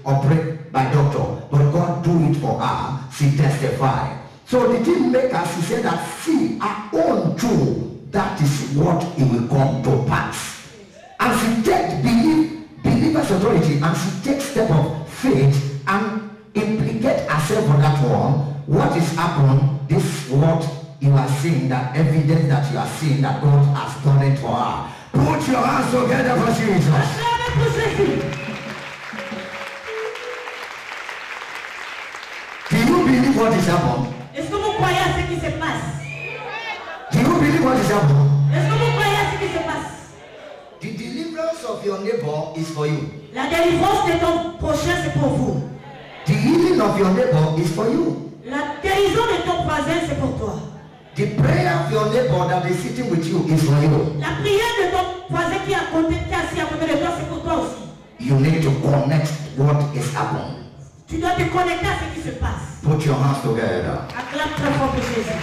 operate by doctor, but God do it for her. She testified. So the thing make her, she said that she her own too, that is what it will come to pass. And she take believer's authority and she takes step of faith and implicate herself on that one. What is happening? This what you are seeing, that evidence that you are seeing that God has done it for her. Put your hands together for Jesus. Do you believe what is happening? Est-ce que vous croyez à ce qui se passe? Do you believe what is happening? Est-ce que vous croyez à ce qui se passe? The deliverance of your neighbor is for you. La délivrance de ton prochain, c'est pour vous. The healing of your neighbor is for you. La guérison de ton voisin, c'est pour toi. The prayer of your neighbor that is sitting with you is for you. La prière de ton voisin qui est assis à côté de toi, c'est pour toi aussi. You need to connect what is happening. Tu dois te connecter à ce qui se passe. Put your hands together. Acclame très fort pour Jésus.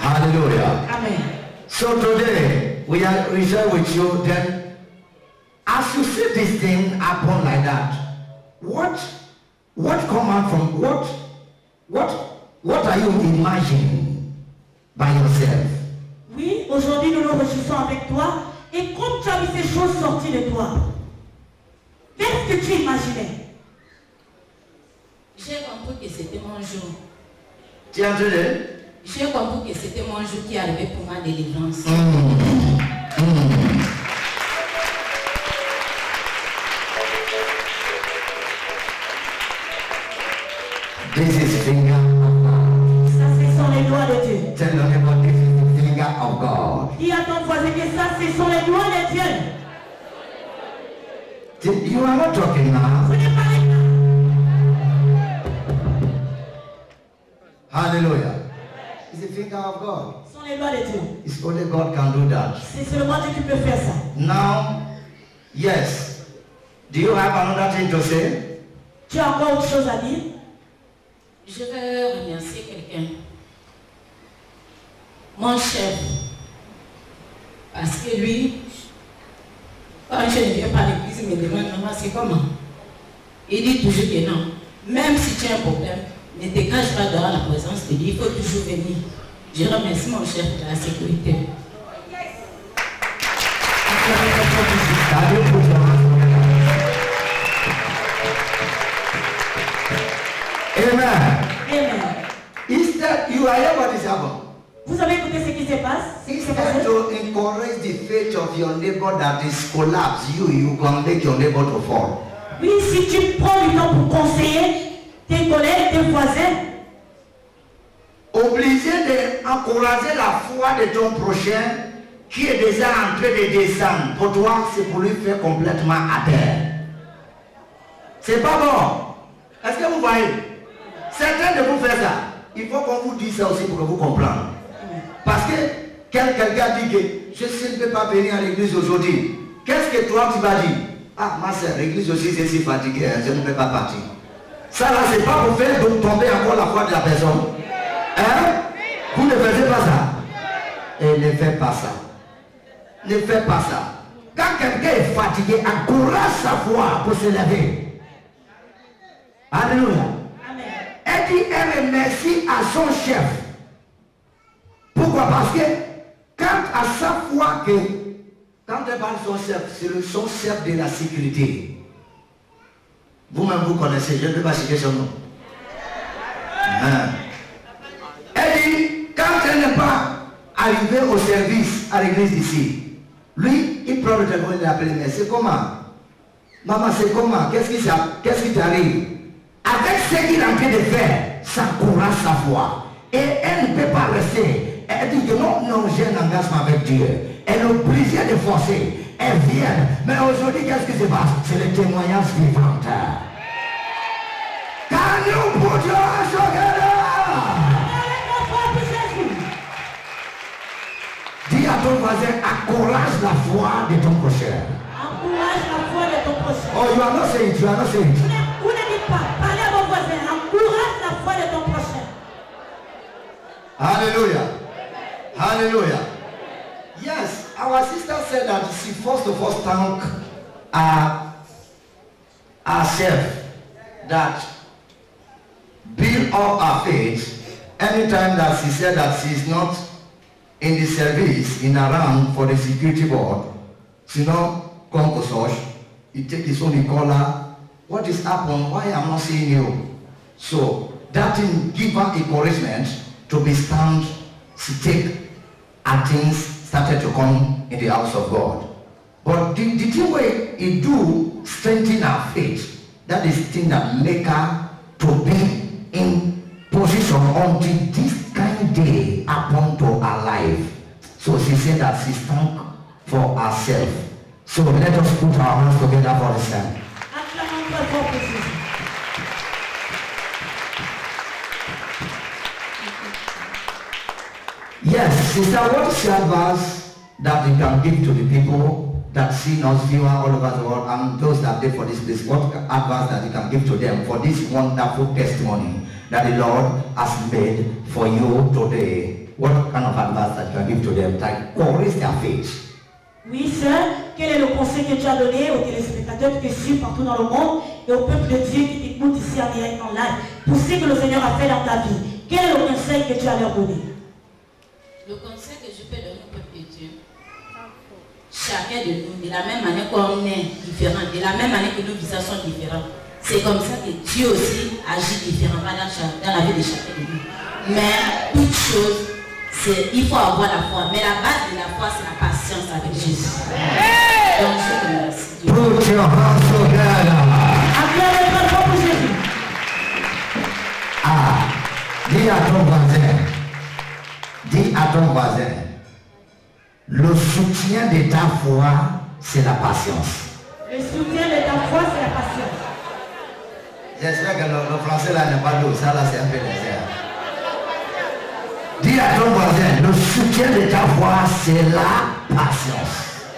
Hallelujah. Amen. So today we share with you then, as you see this thing happen like that, what come out from what are you imagining by yourself? Oui, aujourd'hui nous nous réjouissons avec toi et comme tu as vu ces choses sortir de toi, qu'est-ce que tu imaginais? J'ai compris que c'était mon jour. Tu as entendu? J'ai compris que c'était mon jour qui arrivait pour ma délivrance. This is finger of God. Ça, ce sont les doigts de Dieu. Tell your neighbor, this is the finger of God. Dis à ton voisin que ça, ce sont les doigts de Dieu. You are not talking now. Ce n'est pas les Hallelujah. It's the finger of God. Ce sont les doigts de Dieu. It's only God can do that. C'est seulement Dieu qui peut faire ça. Now, yes. Do you have another thing to say? Tu as encore autre chose à dire? Je veux remercier quelqu'un. Mon chef. Parce que lui, quand je ne viens pas à l'église, il me demande, maman, c'est comment? Il dit toujours que non. Même si tu as un problème, ne te cache pas devant la présence de Dieu, il faut toujours venir. Je remercie mon chef de la sécurité. Amen. Amen. Instead, you are here what is happening. Vous avez écouté ce qui se passe? Ce qui s'est Instead passé? to encourage the faith of your neighbor that is collapsed, you can make your neighbor to fall. Oui, si tu prends du temps pour conseiller tes collègues, tes voisins, Obligé d'encourager la foi de ton prochain qui est déjà en train de descendre. Pour toi, c'est pour lui faire complètement à terre. C'est pas bon. Est-ce que vous voyez? Certains de vous faites ça. Il faut qu'on vous dise ça aussi pour que vous compreniez. Parce que quelqu'un dit que je ne peux pas venir à l'église aujourd'hui. Qu'est-ce que toi tu vas dire? Ah, ma soeur, l'église aussi c'est si fatigué, je ne peux pas partir. Ça là, c'est pas pour faire tomber encore la foi de la personne. Hein? Vous ne faites pas ça. Et ne faites pas ça. Ne faites pas ça. Quand quelqu'un est fatigué, encourage sa foi pour se lever. Alléluia. Elle dit, elle remercie à son chef. Pourquoi? Parce que quand à chaque fois que, quand elle parle de son chef, c'est son chef de la sécurité. Vous-même vous connaissez, je ne peux pas citer son nom. Elle dit, quand elle n'est pas arrivée au service à l'église d'ici, lui, il prend le téléphone et l'appelle, mais c'est comment? Maman, c'est comment? Qu'est-ce qui t'arrive? Avec ce qu'il est en train de faire, ça encourage sa foi. Et elle ne peut pas rester. Elle dit que non, j'ai un engagement avec Dieu. Elle est obligée de forcer. Elle elles viennent. Mais aujourd'hui, qu'est-ce qui se passe? C'est le témoignage vivant. Can you put your hands together? Dis à ton voisin, encourage la foi de ton prochain. Encourage la foi de ton prochain. Oh, you are not saying it, you are not saying it. Vous ne dites pas, parlez à vos voisins, encourage la foi de ton prochain. Hallelujah. Hallelujah. Yes, our sister said that she first of all thank herself that build up her faith anytime that she said that she is not in the service in around for the security board. She not come to church. He take his own collar. What is happened? Why am I not seeing you? So that thing give her encouragement to be stand. She take and things started to come in the house of God. But the thing where it do strengthen her faith, that is the thing that make her to be in position until this kind day happen to her life. So she said that she thank for herself. So let us put our hands together for the same. Yes, sister, what is the advice that you can give to the people that see us viewer all over the world and those that live for this place? What advice that you can give to them for this wonderful testimony that the Lord has made for you today? What kind of advice that you can give to them that encourage their faith? Oui, sœur, quel est le conseil que tu as donné aux téléspectateurs qui te suivent partout dans le monde et au peuple de Dieu qui t'écoute ici en direct en live pour ce que le Seigneur a fait dans ta vie? Quel est le conseil que tu as leur donné? Le conseil que je peux donner au peuple de Dieu, chacun de nous, de la même manière qu'on est différent, de la même manière que nos visages sont différents, c'est comme ça que Dieu aussi agit différemment dans la vie de chacun de nous. Mais toute chose, il faut avoir la foi. Mais la base de la foi, c'est la patience avec Jésus. Donc je te remercie. Put your hands together. Acclamez très fort pour Jésus. Ah, dis à ton voisin. Dis à ton voisin, le soutien de ta foi, c'est la patience. Le soutien de ta foi, c'est la patience. J'espère que le français là n'est pas d'eau, ça là c'est un peu léger. Dis à ton voisin, le soutien de ta foi, c'est la patience.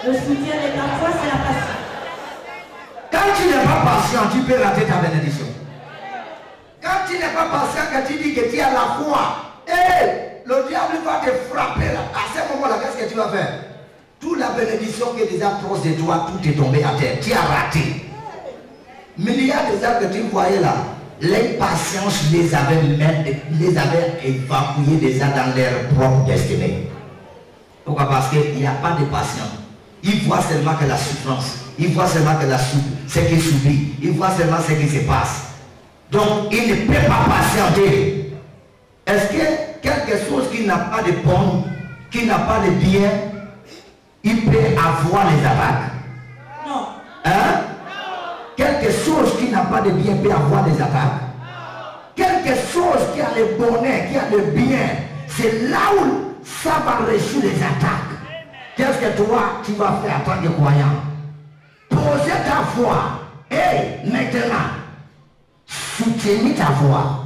Le soutien de ta foi, c'est la patience. Quand tu n'es pas patient, tu peux rater ta bénédiction. Quand tu n'es pas patient, que tu dis que tu as la foi, le diable va te frapper là. À ce moment-là, qu'est-ce que tu vas faire? Toute la bénédiction qui est déjà proche de toi, tout est tombé à terre. Tu as raté. Mais il y a des arbres que tu voyais là, l'impatience les avait évacués déjà dans leur propre destinée. Pourquoi? Parce qu'il n'y a pas de patience. Ils voient seulement que la souffrance. Ils voient seulement que ce qui subit. Ils voient seulement ce qui se passe. Donc, ils ne peuvent pas patienter. Est-ce que quelque chose qui n'a pas de bon, qui n'a pas de bien, il peut avoir les attaques? Non. Hein? Quelque chose qui n'a pas de bien peut avoir des attaques. Quelque chose qui a le bonheur, qui a le bien, c'est là où ça va reçu les attaques. Qu'est-ce que toi, tu vas faire en tant que croyant? Poser ta foi. Maintenant, soutenir ta foi.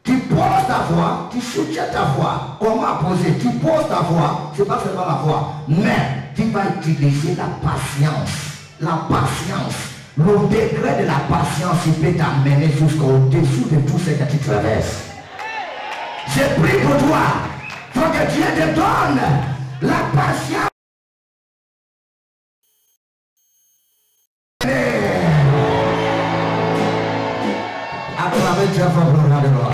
Tu poses ta foi, tu soutiens ta foi. Comment poser? Tu poses ta foi, c'est pas seulement la foi, mais tu vas utiliser la patience. La patience. Le degré de la patience, il peut t'amener jusqu'au-dessous de tout ce que tu traverses. Je prie pour toi. Faut que Dieu te donne la patience. Acclamez Dieu pour gloire de gloire.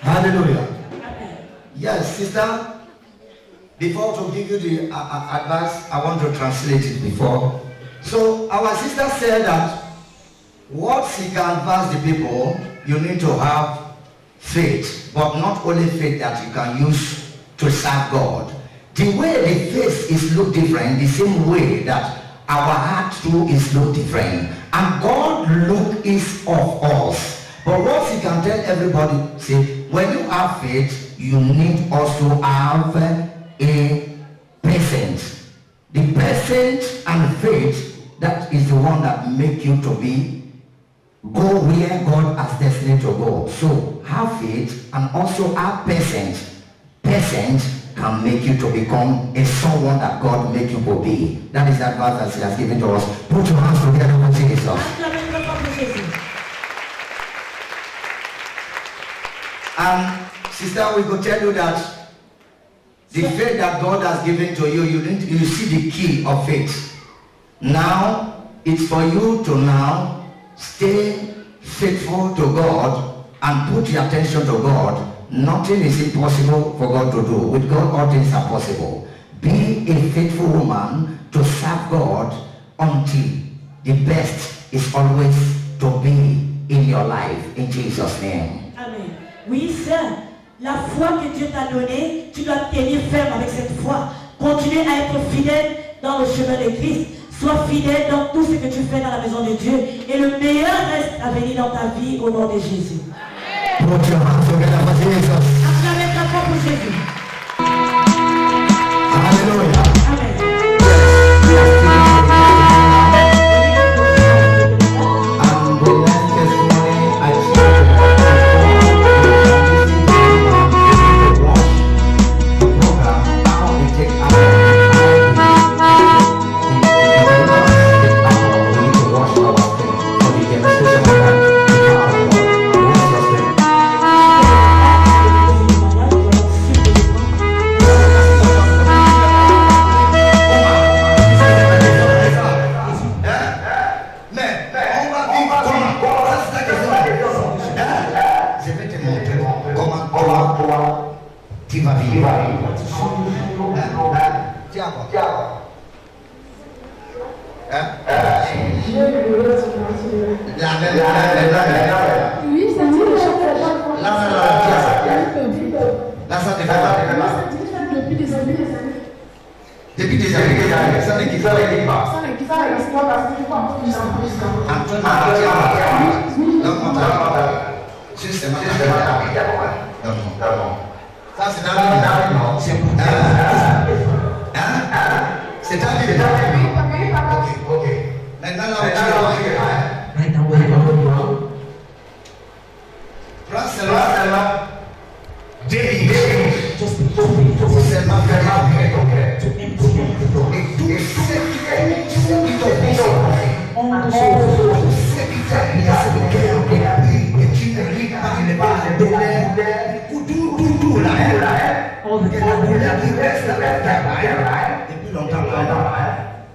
Hallelujah. Yes, sister. Before to give you the advice, I want to translate it before. So our sister said that what she can advise the people, you need to have faith, but not only faith that you can use to serve God. The way the faith is look different, the same way that our heart too is look different. And God look is of us. But what she can tell everybody, say, when you have faith, you need also have a patience. The patience and faith, that is the one that make you to go where God has destined to go. So have faith and also have patience. Patience can make you to become a someone that God make you to be. That is that verse that He has given to us. Put your hands together for Jesus. And sister, we could tell you that the faith that God has given to you, you see the key of faith. Now, it's for you to now stay faithful to God and put your attention to God. Nothing is impossible for God to do. With God, all things are possible. Be a faithful woman to serve God until the best is always to be in your life. In Jesus' name. Amen. Oui, sœur, la foi que Dieu t'a donnée, tu dois tenir ferme avec cette foi. Continue à être fidèle dans le chemin de Christ. Sois fidèle dans tout ce que tu fais dans la maison de Dieu. Et le meilleur reste à venir dans ta vie au nom de Jésus. Acclamez ta foi pour Jésus. Alléluia. Amen.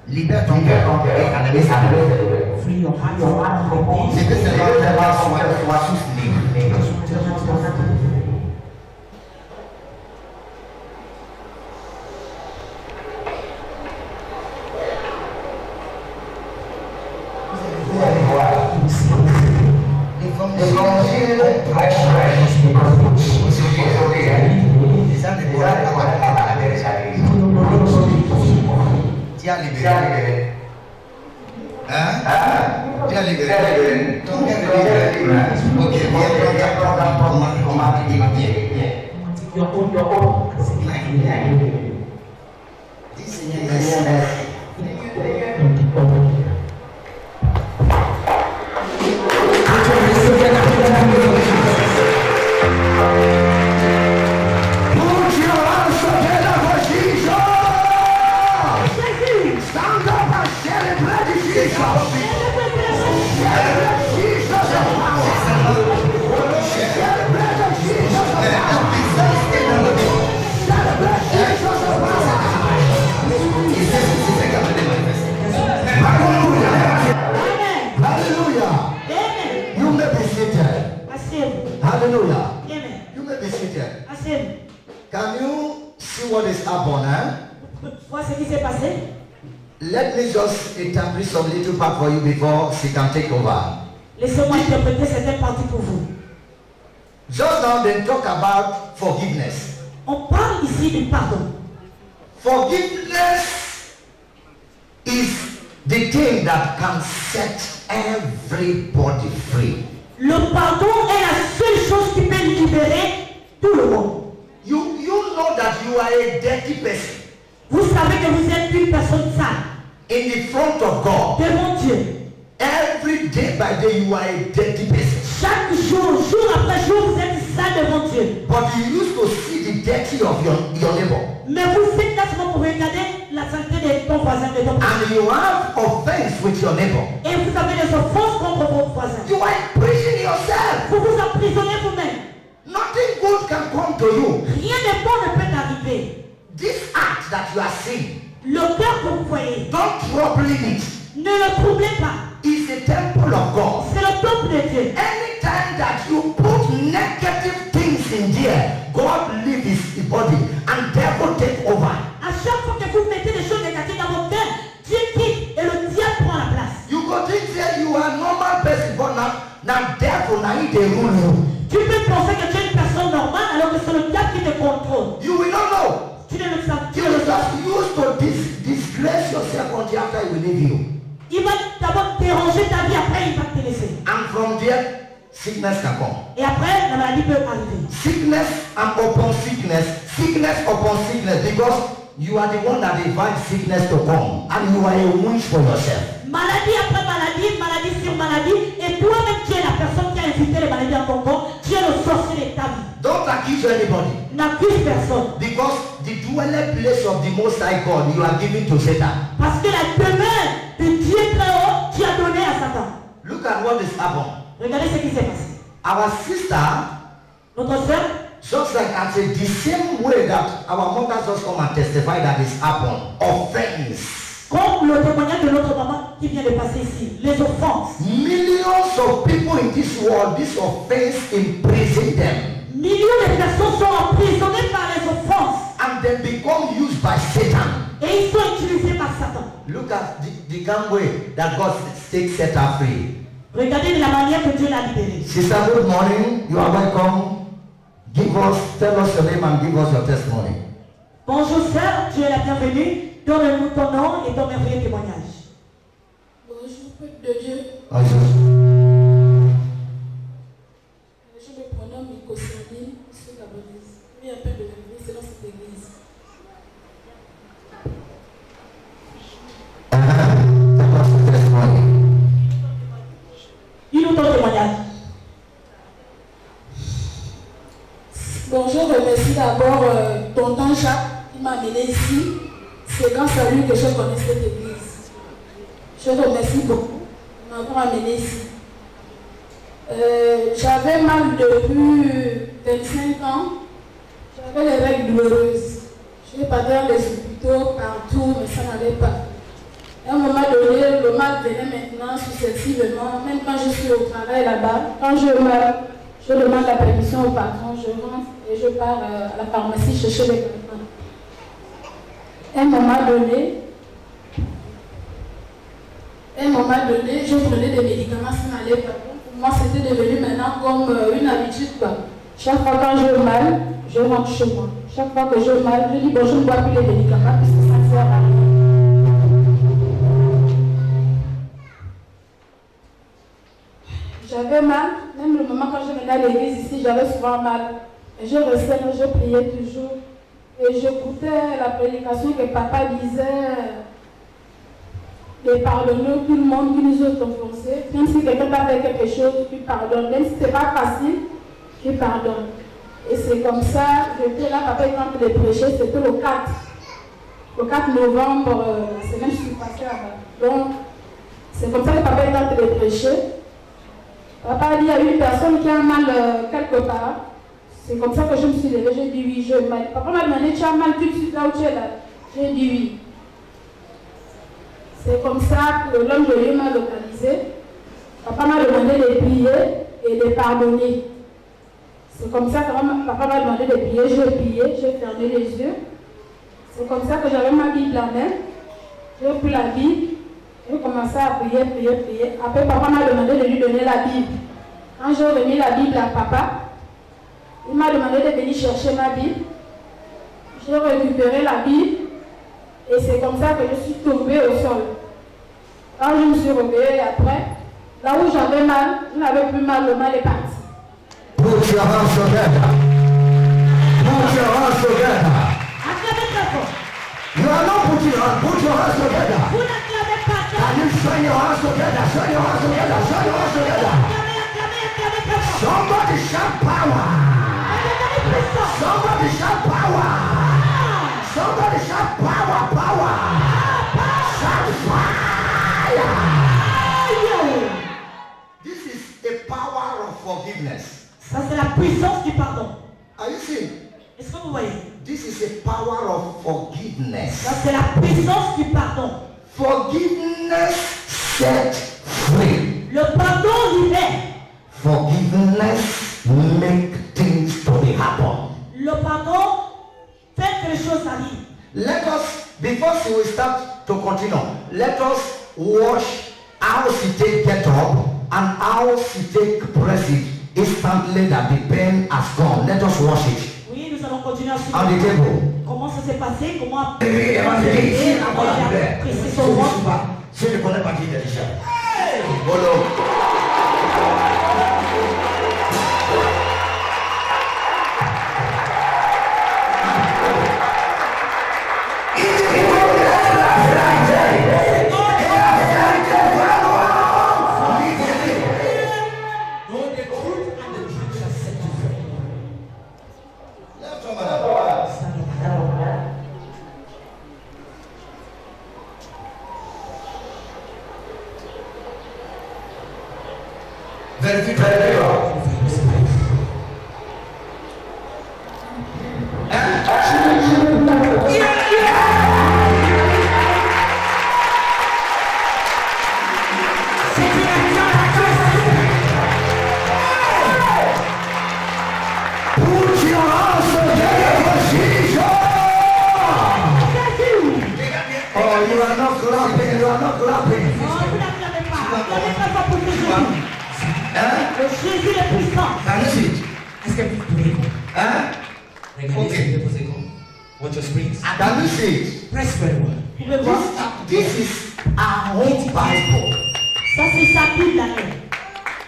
Libère ton cœur et analyse ta vie. Free your heart, c'est que c'est là soit libre. Tu as libéré. Hein? Tu as libéré. Ton cœur est libéré. Ok, viens prendre on m'a dit viens. Dis Seigneur, merci. Hallelujah. You may be seated. Can you see what is happening? Vois ce qui s'est passé? Let me just interpret some little part for you before she can take over. Laissez-moi interpréter certaines parties pour vous. Just now they talk about forgiveness. On parle ici du pardon. Forgiveness is the thing that can set everybody free. Le pardon est la seule chose qui peut libérer tout le monde. you are a dirty person. Vous savez que vous êtes une personne sale. In the front of God. Devant Dieu. Every day by day you are a dirty person. Chaque jour, jour après jour, vous êtes sale devant Dieu. But you used to see the dirty of your neighbor. Mais vous êtes là seulement pour regarder la saleté de ton voisin, de ton voisin. And you have offense with your neighbor. Et vous avez des offenses contre vos voisins. You are imprisoning yourself. Vous vous emprisonnez vous-même. Nothing good can come to you. Rien de bon ne peut t'arriver. This act that you are seeing, le cœur que vous voyez, don't trouble it. Ne le troublez pas. It's the temple of God. C'est le temple de Dieu. Anytime that you put negative things in there, God leaves his body and devil take over. À chaque fois que vous mettez des choses négatives dans votre cœur, Dieu quitte et le diable prend la place. You go think that you are a normal person, but now devil now he dey rule you. Tu peux penser que tu es une personne normale alors que c'est le diable qui te contrôle. You will not know. Tu ne le sais pas. You will just use to disgrace yourself until after he will leave you. Il va d'abord déranger ta vie, après il va te laisser. And from there, sickness can come. Et après, la maladie peut arriver. Sickness and upon sickness, sickness upon sickness, because you are the one that invites sickness to come, and you are a witch for yourself. Maladie après maladie, maladie sur maladie, et toi-même tu es la personne qui a invité les maladies dans ton corps, tu es le sorcier de ta vie. Don't accuse anybody. N'accuse personne. Because the dwelling place of the Most High God, you are giving to Satan. Parce que la demeure de Dieu très haut, tu as donné à Satan. Look at what is happened. Regardez ce qui s'est passé. Our sister, notre soeur, just like I said, the same way that our mother just come and testify that this happened, offense. Comme le témoignage de notre maman qui vient de passer ici, les offenses. Millions of people in this world, this offense imprison them. Millions de personnes sont emprisonnées par les offenses. And they become used by Satan. Et ils sont utilisés par Satan. Look at the kind way that God takes set her free. Regardez la manière que Dieu l'a libérée. Sister, good morning. You are welcome. Tell us your name and give us your testimony. Bonjour sœur, tu es la bienvenue. Donne-nous ton nom et ton merveilleux témoignage. Bonjour, peuple de Dieu. Bonjour. Je me prénomme Miko Sandine, je suis gabonaise. Il y a un peu de l'église, c'est dans cette église. Dis-nous ton témoignage. Bon, je remercie d'abord tonton Jacques qui m'a amené ici. C'est grâce à lui que je connais cette église. Je remercie beaucoup de m'avoir amené ici. J'avais mal depuis 25 ans. J'avais les règles douloureuses. Je suis partie dans les hôpitaux partout, mais ça n'allait pas. À un moment donné, le mal venait maintenant successivement. Même quand je suis au travail là-bas, quand je meurs, je demande la permission au patron, je rentre et je pars à la pharmacie chercher les médicaments. À un moment donné, je prenais des médicaments, ça n'allait pas. Pour moi, c'était devenu maintenant comme une habitude. Chaque fois quand j'ai mal, je rentre chez moi. Chaque fois que j'ai mal, je dis bon, je ne bois plus les médicaments puisque ça ne sert à rien. J'avais mal, même le moment quand je venais à l'église ici, j'avais souvent mal. Et je restais là, je priais toujours. Et j'écoutais la prédication que papa disait de pardonner tout le monde qui nous a offensés. Même si quelqu'un t'a fait quelque chose, tu pardonnes. Même si ce n'est pas facile, tu pardonnes. Et c'est comme ça, j'étais là, papa est en train de prêcher, c'était le 4 novembre, c'est même je suis passée là-bas. Donc, c'est comme ça que papa est en train de prêcher. Papa a dit, il y a une personne qui a mal quelque part. C'est comme ça que je me suis levée, j'ai dit oui, je mal. Papa m'a demandé, tu as mal tout de suite là où tu es là? J'ai dit oui. C'est comme ça que l'homme de Dieu m'a localisé. Papa m'a demandé de prier et de pardonner. C'est comme ça que papa m'a demandé de prier, j'ai prié, j'ai fermé les yeux. C'est comme ça que j'avais ma Bible en main. J'ai pris la Bible, j'ai commencé à prier, prier. Après, papa m'a demandé de lui donner la Bible. Quand j'ai remis la Bible à papa, il m'a demandé de venir chercher ma Bible. J'ai récupéré la Bible et c'est comme ça que je suis tombée au sol. Quand je me suis réveillée après, là où j'avais mal, je n'avais plus mal, le mal est parti. Put your hands together. Put your hands together. Join your hands together. Join your hands together. Join your hands together. Somebody shout power. Somebody shout power. Somebody shout power. Power. Shout fire. This is the power of forgiveness. Ça c'est la puissance du pardon. Are you seeing? Est-ce que vous voyez? This is the power of forgiveness. Ça c'est la puissance du pardon. Forgiveness set free. Le pardon libère. Forgiveness make things to be happen. Le pardon fait que les choses arrivent. Let us, before we start to continue, let us watch how she take get up and how she take press it instantly that the pain has gone. Let us watch it. Oui, nous allons continuer à suivre. On the table. Comment ça s'est passé? Comment Si je connais pas qui est déjà. Bolo. Vérifie. Oh, you are not clapping, you are not clapping. Jésus est puissant. Can you see it? Est-ce que vous pouvez Hein? regarder Okay. ce déposé comme Watch your springs. Can you see it? Press very well. Vous pouvez voir. This is our own Bible. Ça c'est sa Bible à elle.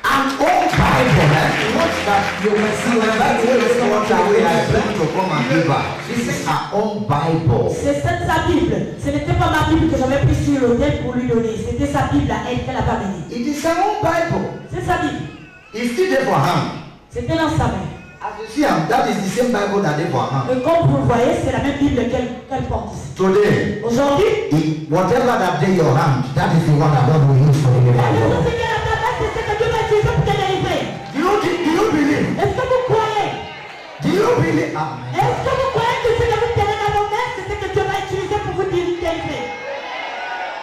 An old Bible, watch that. You will see that way I plan to come and give her. This is our own Bible. C'est sa Bible. Ce n'était pas ma Bible que j'avais prise sur l'autel pour lui donner. C'était sa Bible à elle qu'elle a pas bénie. It is our own Bible. C'est sa Bible. It's still there for her. C'était dans sa main. As you see, that is the same Bible that they for her. Et comme vous le voyez, c'est la même Bible qu'elle porte ici. Today, Aujourd'hui, whatever that day your hand, that is the one that God will use for the tout Bible. ce qu'elle a pas fait, c'est ce que Dieu va utiliser pour te délivrer. Do you believe? Est-ce que vous croyez? Do you believe? Amen. Est-ce que vous croyez que ce que vous tenez dans vos mains, c'est ce que Dieu va utiliser pour vous délivrer?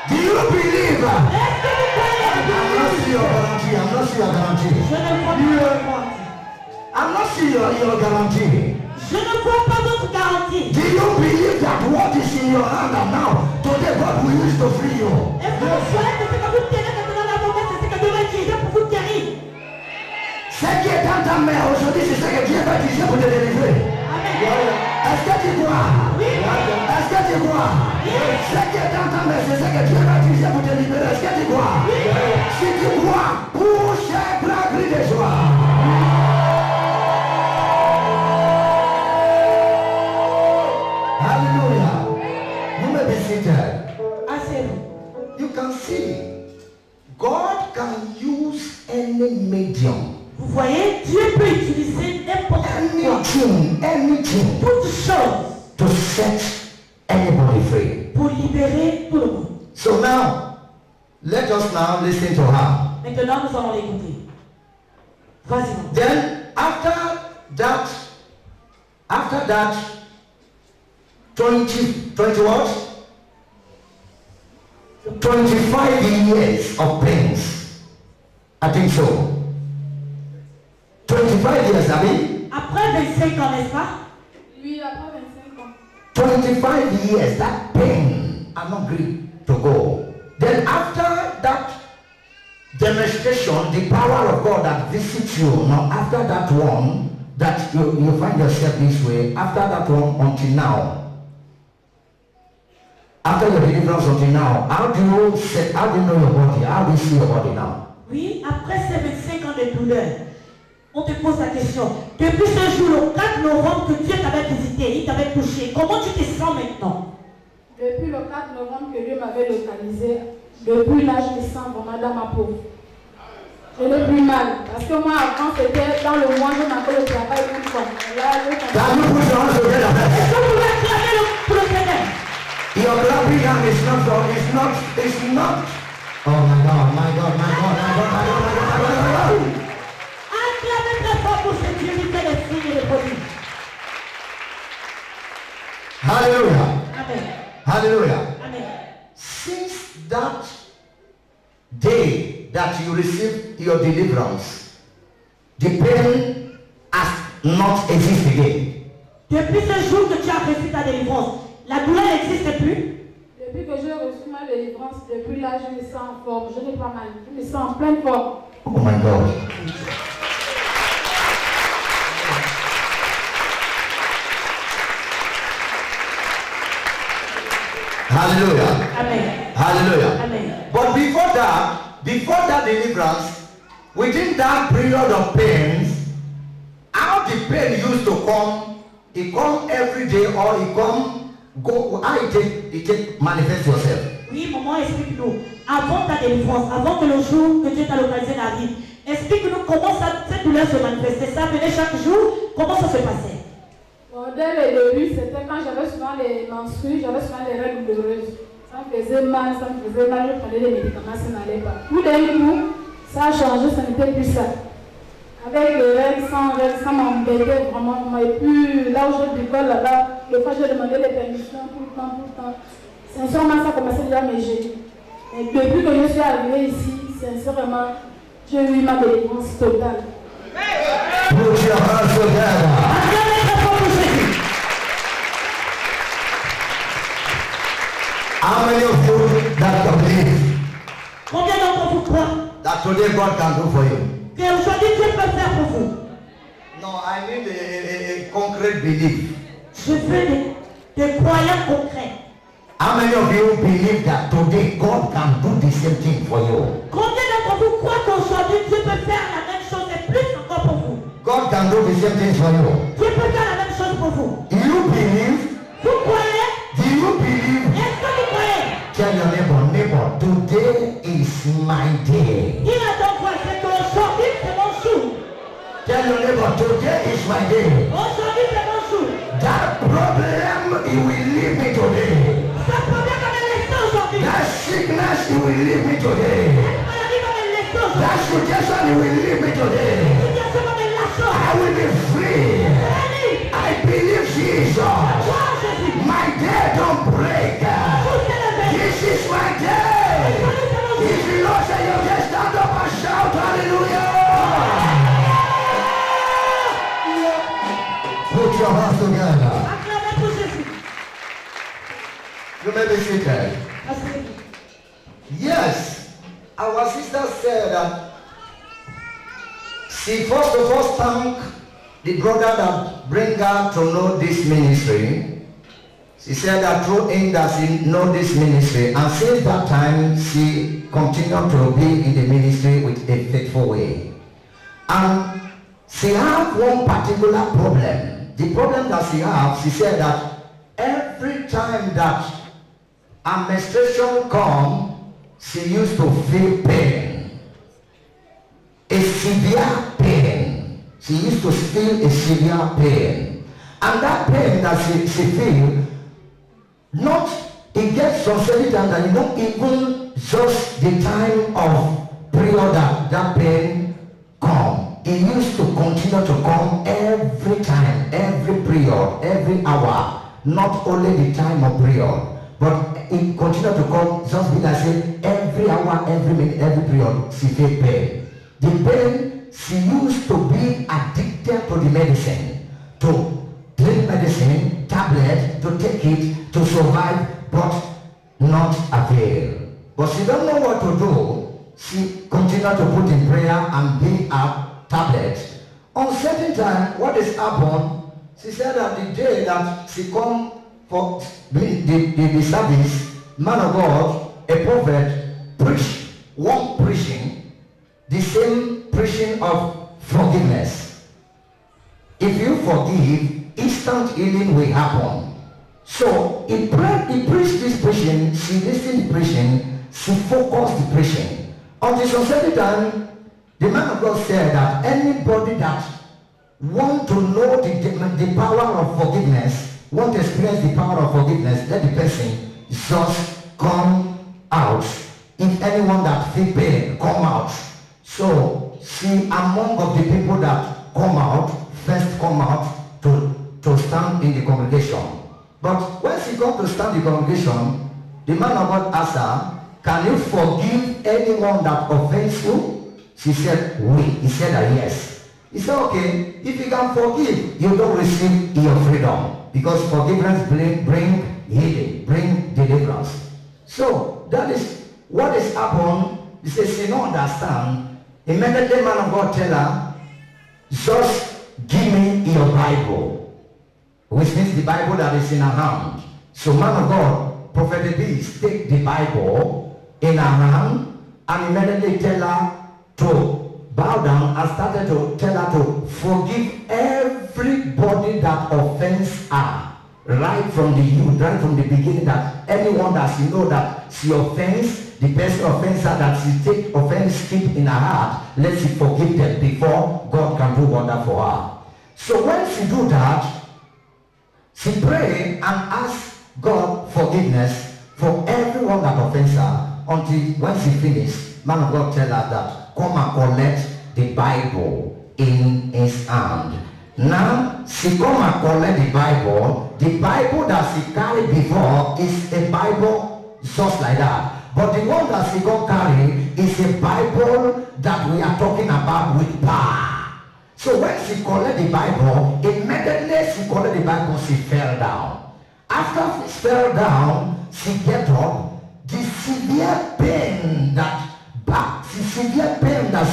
Do you believe? Est-ce que vous croyez? I'm not seeing your guarantee. I'm not seeing your guarantee. Je ne vois pas votre garantie. I'm not seeing your guarantee. Je ne vois pas votre garantie. Do you believe that what is in your hand and now, today God will use to free you? Est-ce que vous croyez que ce que vous tenez maintenant dans vos mains, c'est ce que Dieu va utiliser pour vous guérir? Ce qui est dans ta main aujourd'hui, c'est ce que Dieu va utiliser pour te délivrer. Amen. Est-ce que tu crois? Oui. Est-ce que tu crois? Ce qui est dans ta main, c'est ce que Dieu va utiliser pour te libérer. Est-ce que tu crois? Si tu crois, pousse un grand cri de joie. Hallelujah. You may be seated. Asseyez-vous. You can see God can use any medium, Vous voyez, Dieu peut utiliser n'importe quoi, anything toute chose, to set anybody free. pour libérer tout le monde. So now, let us now listen to her. Maintenant, nous allons l'écouter. Vas-y. Then after that 20 what? 25 years of pains. I think so. 25 years, I mean. Après 25 ans, n'est-ce pas? Oui, après 25 ans. 25 years, that pain, I'm not going to go. Then after that demonstration, the power of God that visits you, now after that one, that you find yourself this way, after that one until now, after your deliverance until now, how do you know your body? How do you see your body now? Oui, après ces 25 ans de douleur, on te pose la question. Depuis ce jour, le 4 novembre, que Dieu t'avait visité, il t'avait touché, comment tu te sens maintenant? Depuis le 4 novembre que Dieu m'avait localisé, Depuis là, je me sens vraiment dans ma peau. Je n'ai plus mal. Parce que moi, avant, c'était dans le mois, je m'appelle le travail une fois. Là, Est-ce que vous pouvez acclamer pour le Seigneur? Your clapping hand is not for, it's not. Oh my God, my God, my God, my God, my God, my God, my God, my God. Acclamez très fort pour cette unité des signes et des prodiges. Hallelujah. Amen. Hallelujah. Amen. Since that day that you received your deliverance, the pain has not existed again. Depuis ce jour que tu as reçu ta délivrance, la douleur n'existe plus. Depuis que j'ai reçu ma délivrance, depuis là, je me sens en forme. Je n'ai pas mal. Je me sens en pleine forme. Oh my God. Hallelujah. Amen. Hallelujah. Amen. But before that deliverance, within that period of pains, how the pain used to come, it come every day or it come, go, how it take manifest yourself. Oui, maman, explique-nous. Avant ta délivrance, avant que le jour que Dieu t'a localisé n'arrive, explique-nous comment cette douleur se manifestait. Ça venait chaque jour, comment ça se passait? Bon, dès le début, c'était quand j'avais souvent les menstrues, j'avais souvent les règles douloureuses. Ça me faisait mal, je prenais des médicaments, ça n'allait pas. Tout d'un coup, ça a changé, ça n'était plus ça. Avec les règles, ça m'embêtait vraiment. Et puis là où je bricole là-bas, des fois je demandais des permissions tout le temps. Sincèrement, ça commençait déjà à me gêner. Et depuis que je suis arrivée ici, sincèrement, j'ai eu ma délivrance totale. Put your hands together. How many of you that believe Combien d'entre vous croient that today God can do for you? qu'aujourd'hui Dieu peut faire pour vous? No, I need a concrete belief. Je veux des croyants concrets. How many of you believe that today God can do the same thing for you? Combien d'entre vous croient qu'aujourd'hui Dieu peut faire la même chose et plus encore pour vous? God can do the same thing for you. Dieu peut faire la même chose pour vous. You believe? Vous croyez? Do you believe? Est-ce que vous croyez? Tell your neighbor, today is my day. Dis à ton voisin qu'aujourd'hui c'est mon jour. Tell your neighbor, today is my day. Aujourd'hui c'est mon jour. That problem, it will leave me today. Ce problème va me laisser aujourd'hui. That sickness, it will leave me today. Cette maladie va me laisser aujourd'hui. That situation, it will leave me today. Cette situation va me lâcher. I will be free. I believe Jesus. My day don't break. This is my day. If you know say you just stand up and shout hallelujah. Put your hands together. Acclamez pour Jésus. You may be seated. Asseyez-vous. Yes, our sister said that she first of all thanked the brother that bring her to know this ministry. She said that through him that she know this ministry, and since that time she continued to be in the ministry with a faithful way. And she had one particular problem. The problem that she had, she said that every time that her menstruation come, she used to feel pain, a severe pain. She used to feel a severe pain, and that pain that she feel, not it gets so many times that you don't even just the time of period that pain come. It used to continue to come every time, every period, every hour. Not only the time of period, but it continued to come just because I say every hour, every minute, every period, she feel pain. The pain, she used to be addicted to the medicine, to drink medicine, tablet, to take it, to survive, but not avail. But she don't know what to do. She continued to put in prayer and be a tablet. On certain time, what has happened, she said that the day that she come for the service, man of God, a prophet, preach one preaching, the same preaching of forgiveness. If you forgive, instant healing will happen. So he preached this preaching, she listened to preaching, she focused the preaching. Until some certain time, the man of God said that anybody that want to know the power of forgiveness, want to experience the power of forgiveness, let the person just come out. If anyone that feel pain, come out. So she among of the people that come out, first come out to stand in the congregation. But when she got to stand in the congregation, the man of God asked her, can you forgive anyone that offends you? She said, oui. He said yes. He said, okay, if you can forgive, you don't receive your freedom. Because forgiveness bring healing, bring deliverance. So that is what is happened. He says, she don't understand. Immediately man of God tell her, just give me your Bible. Which means the Bible that is in her hand. So man of God, Prophet Beast, take the Bible in her hand and immediately tell her to bow down and started to tell her to forgive everybody that offends her. Right from the youth, right from the beginning, that anyone that she know that she offends, the person offends her, that she take offense keep in her heart, let she forgive them before God can do wonder for her. So when she do that, she pray and ask God forgiveness for everyone that offends her, until when she finish, man of God tell her that come and collect the Bible in his hand. Now she come and collect the Bible. The Bible that she carried before is a Bible just like that. But the one that she come carry is a Bible that we are talking about with power. So when she collect the Bible, immediately she collect the Bible, she fell down. After she fell down, she get up. The severe pain that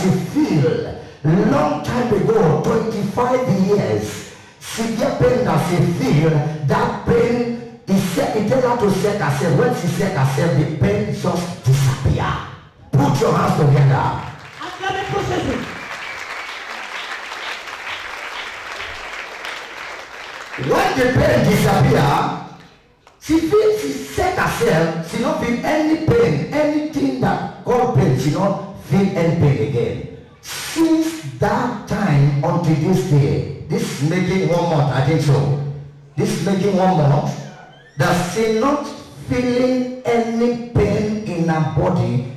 she feel long time ago, 25 years, severe pain that she feel, that pain, it tell her to shake herself. When she shake herself, the pain just disappear. Put your hands together. When the pain disappear, she feels, she shake herself, she don't feel any pain, anything that called pain, she don't feel any pain again. Since that time until this day, this making 1 month, I think so. This making 1 month, that she not feeling any pain in her body,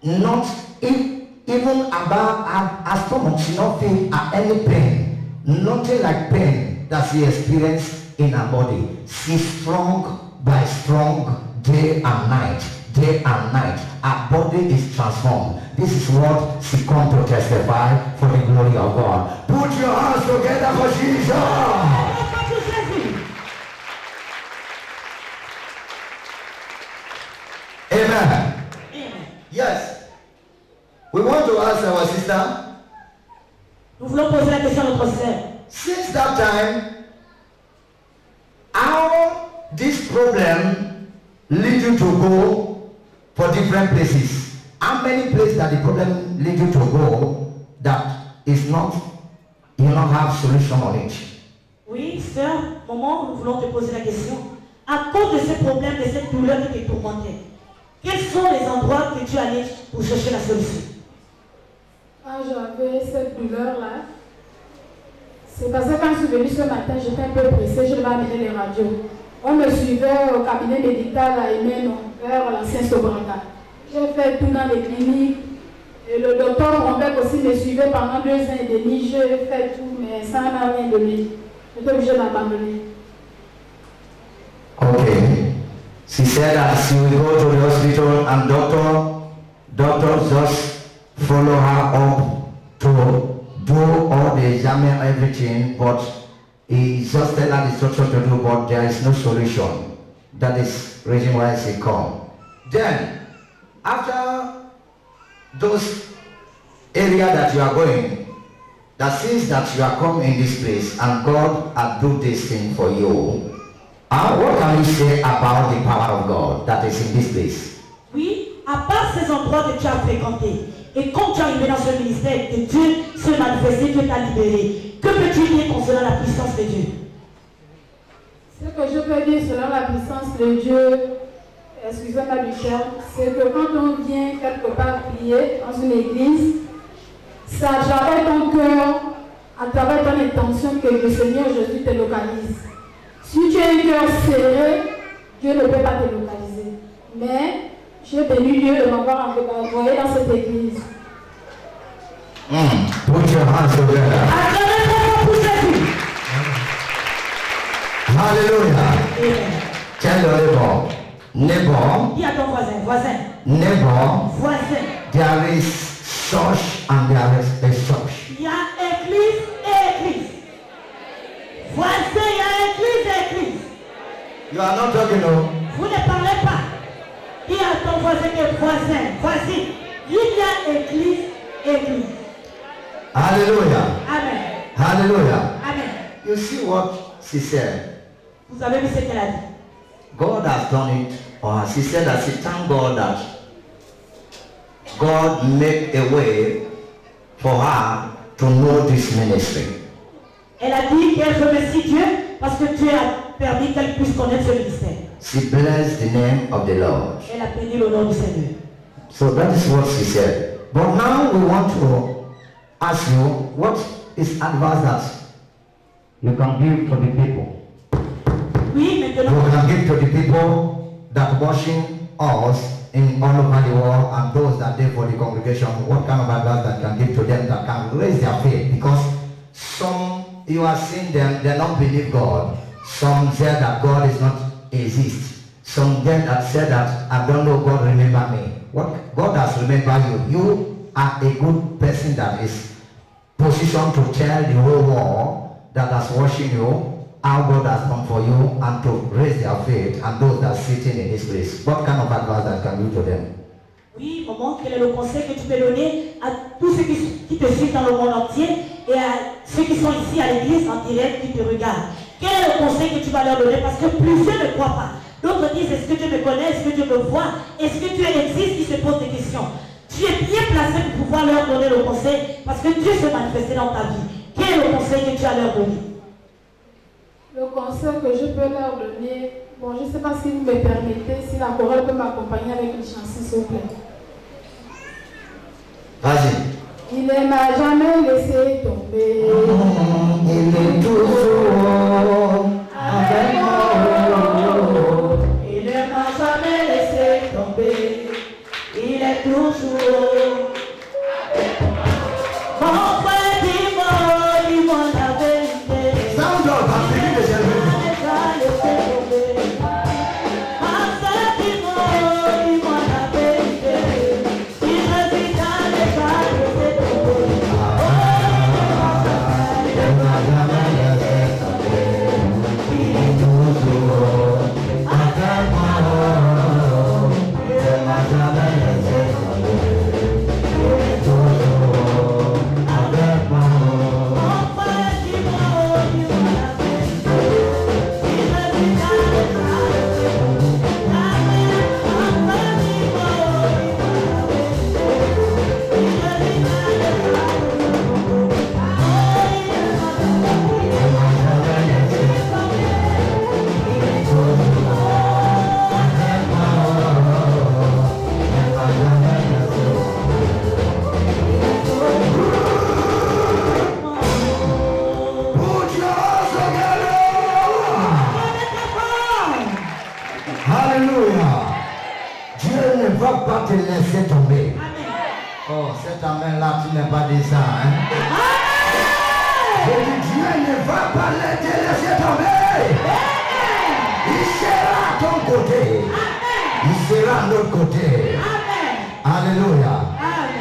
not even about her stomach, she not feel any pain, nothing like pain that she experienced in her body. She's strong by strong, day and night. Day and night, her body is transformed. This is what she come to testify for the glory of God. Put your hands together for Jesus. Amen. Yes. We want to ask our sister. Nous voulons poser la question à notre sœur. Since that time, how this problem lead you to go for different places? How many places that the problem lead you to go that is not, you don't have solution on it? Oui, sœur, maman, nous voulons te poser la question. À cause de ce problème, de cette douleur qui te tourmentait, quels sont les endroits que tu allais pour chercher la solution? Quand j'avais cette douleur-là, c'est parce que quand je suis venue ce matin, j'étais un peu pressée, je devais amener les radios. On me suivait au cabinet médical à Emmanuel, vers l'ancien Sobranga. J'ai fait tout dans les cliniques. Et le docteur Rombec aussi me suivait pendant 2 ans et demi. J'ai fait tout, mais ça n'a rien donné. J'étais obligée d'abandonner. Okay. She said that she will go to the hospital and doctor just follow her up to do all the exam and everything, but he just tell her the instruction to do, but there is no solution. That is the reason why she come. Then, after those area that you are going, that since that you are come in this place and God has do this thing for you, what can you say about the power of God that is in this place? Oui, à part ces endroits que tu as fréquentés, et quand tu es arrivé dans ce ministère, que Dieu se manifestait, Dieu t'a libéré, que peux-tu dire concernant la puissance de Dieu? Ce que je peux dire selon la puissance de Dieu, excusez-moi du terme, c'est que quand on vient quelque part prier dans une église, ça travaille ton cœur à travers ton intention que le Seigneur Jésus te localise. Si tu as un cœur serré, Dieu ne peut pas te localiser. Mais j'ai béni Dieu de m'avoir envoyé dans cette église. Put your hands together. Hallelujah. Tell your neighbor, Dis à ton voisin, neighbor, voisin. there is church and there is a church. Il y a église et église. Voisin, il y a église et église. You are not talking, no? Vous ne parlez pas. Dis à ton voisin que voisine. Il y a église et église. Hallelujah. Amen. Hallelujah. Amen. You see what she said? Vous avez vu ce qu'elle a dit? God has done it, or she said that she thanked God that God made a way for her to know this ministry. Elle a dit qu'elle remercie Dieu parce que Dieu a permis qu'elle puisse connaître ce ministère. She blessed the name of the Lord. Elle a béni le nom du Seigneur. So that is what she said. But now we want to ask you, what is advice that you can give to the people? Oui, You maintenant, can give to the people that watching us in all over the world and those that there for the congregation, what kind of advice that can give to them that can raise their faith? Because some, you are seeing them, they don't believe God. Some say that God is not exist. Some then that said that I don't know God remember me. What God has remembered you. You are a good person that is positioned to tell the whole world that is watching you how God has done for you and to raise their faith and those that are sitting in His place. What kind of advice that can you to them? oui, maman, quel est le conseil que tu peux donner à tous ceux qui te suivent dans le monde entier et à ceux qui sont ici à l'église en direct qui te regardent? Quel est le conseil que tu vas leur donner? Parce que plusieurs ne croient pas. D'autres disent, est-ce que Dieu me connaît? Est-ce que Dieu me voit? Est-ce que Dieu existe? Ils se posent des questions. Tu es bien placé pour pouvoir leur donner le conseil parce que Dieu s'est manifesté dans ta vie. Quel est le conseil que tu as leur donné? Le conseil que je peux leur donner, bon, je ne sais pas si vous me permettez, si la chorale peut m'accompagner avec une chanson, s'il vous plaît. Vas-y. Il ne m'a jamais laissé tomber. Il est toujours avec moi. Il ne m'a jamais laissé tomber. Il est toujours mon frère, dis-moi la vérité. Sound up, I'm beginning to celebrate. Pas te laisser tomber. Oh, cet amen-là, tu n'es pas dit ça, hein? Je dis, Dieu ne va pas te laisser tomber. Il sera à ton côté. Il sera à notre côté. Alléluia.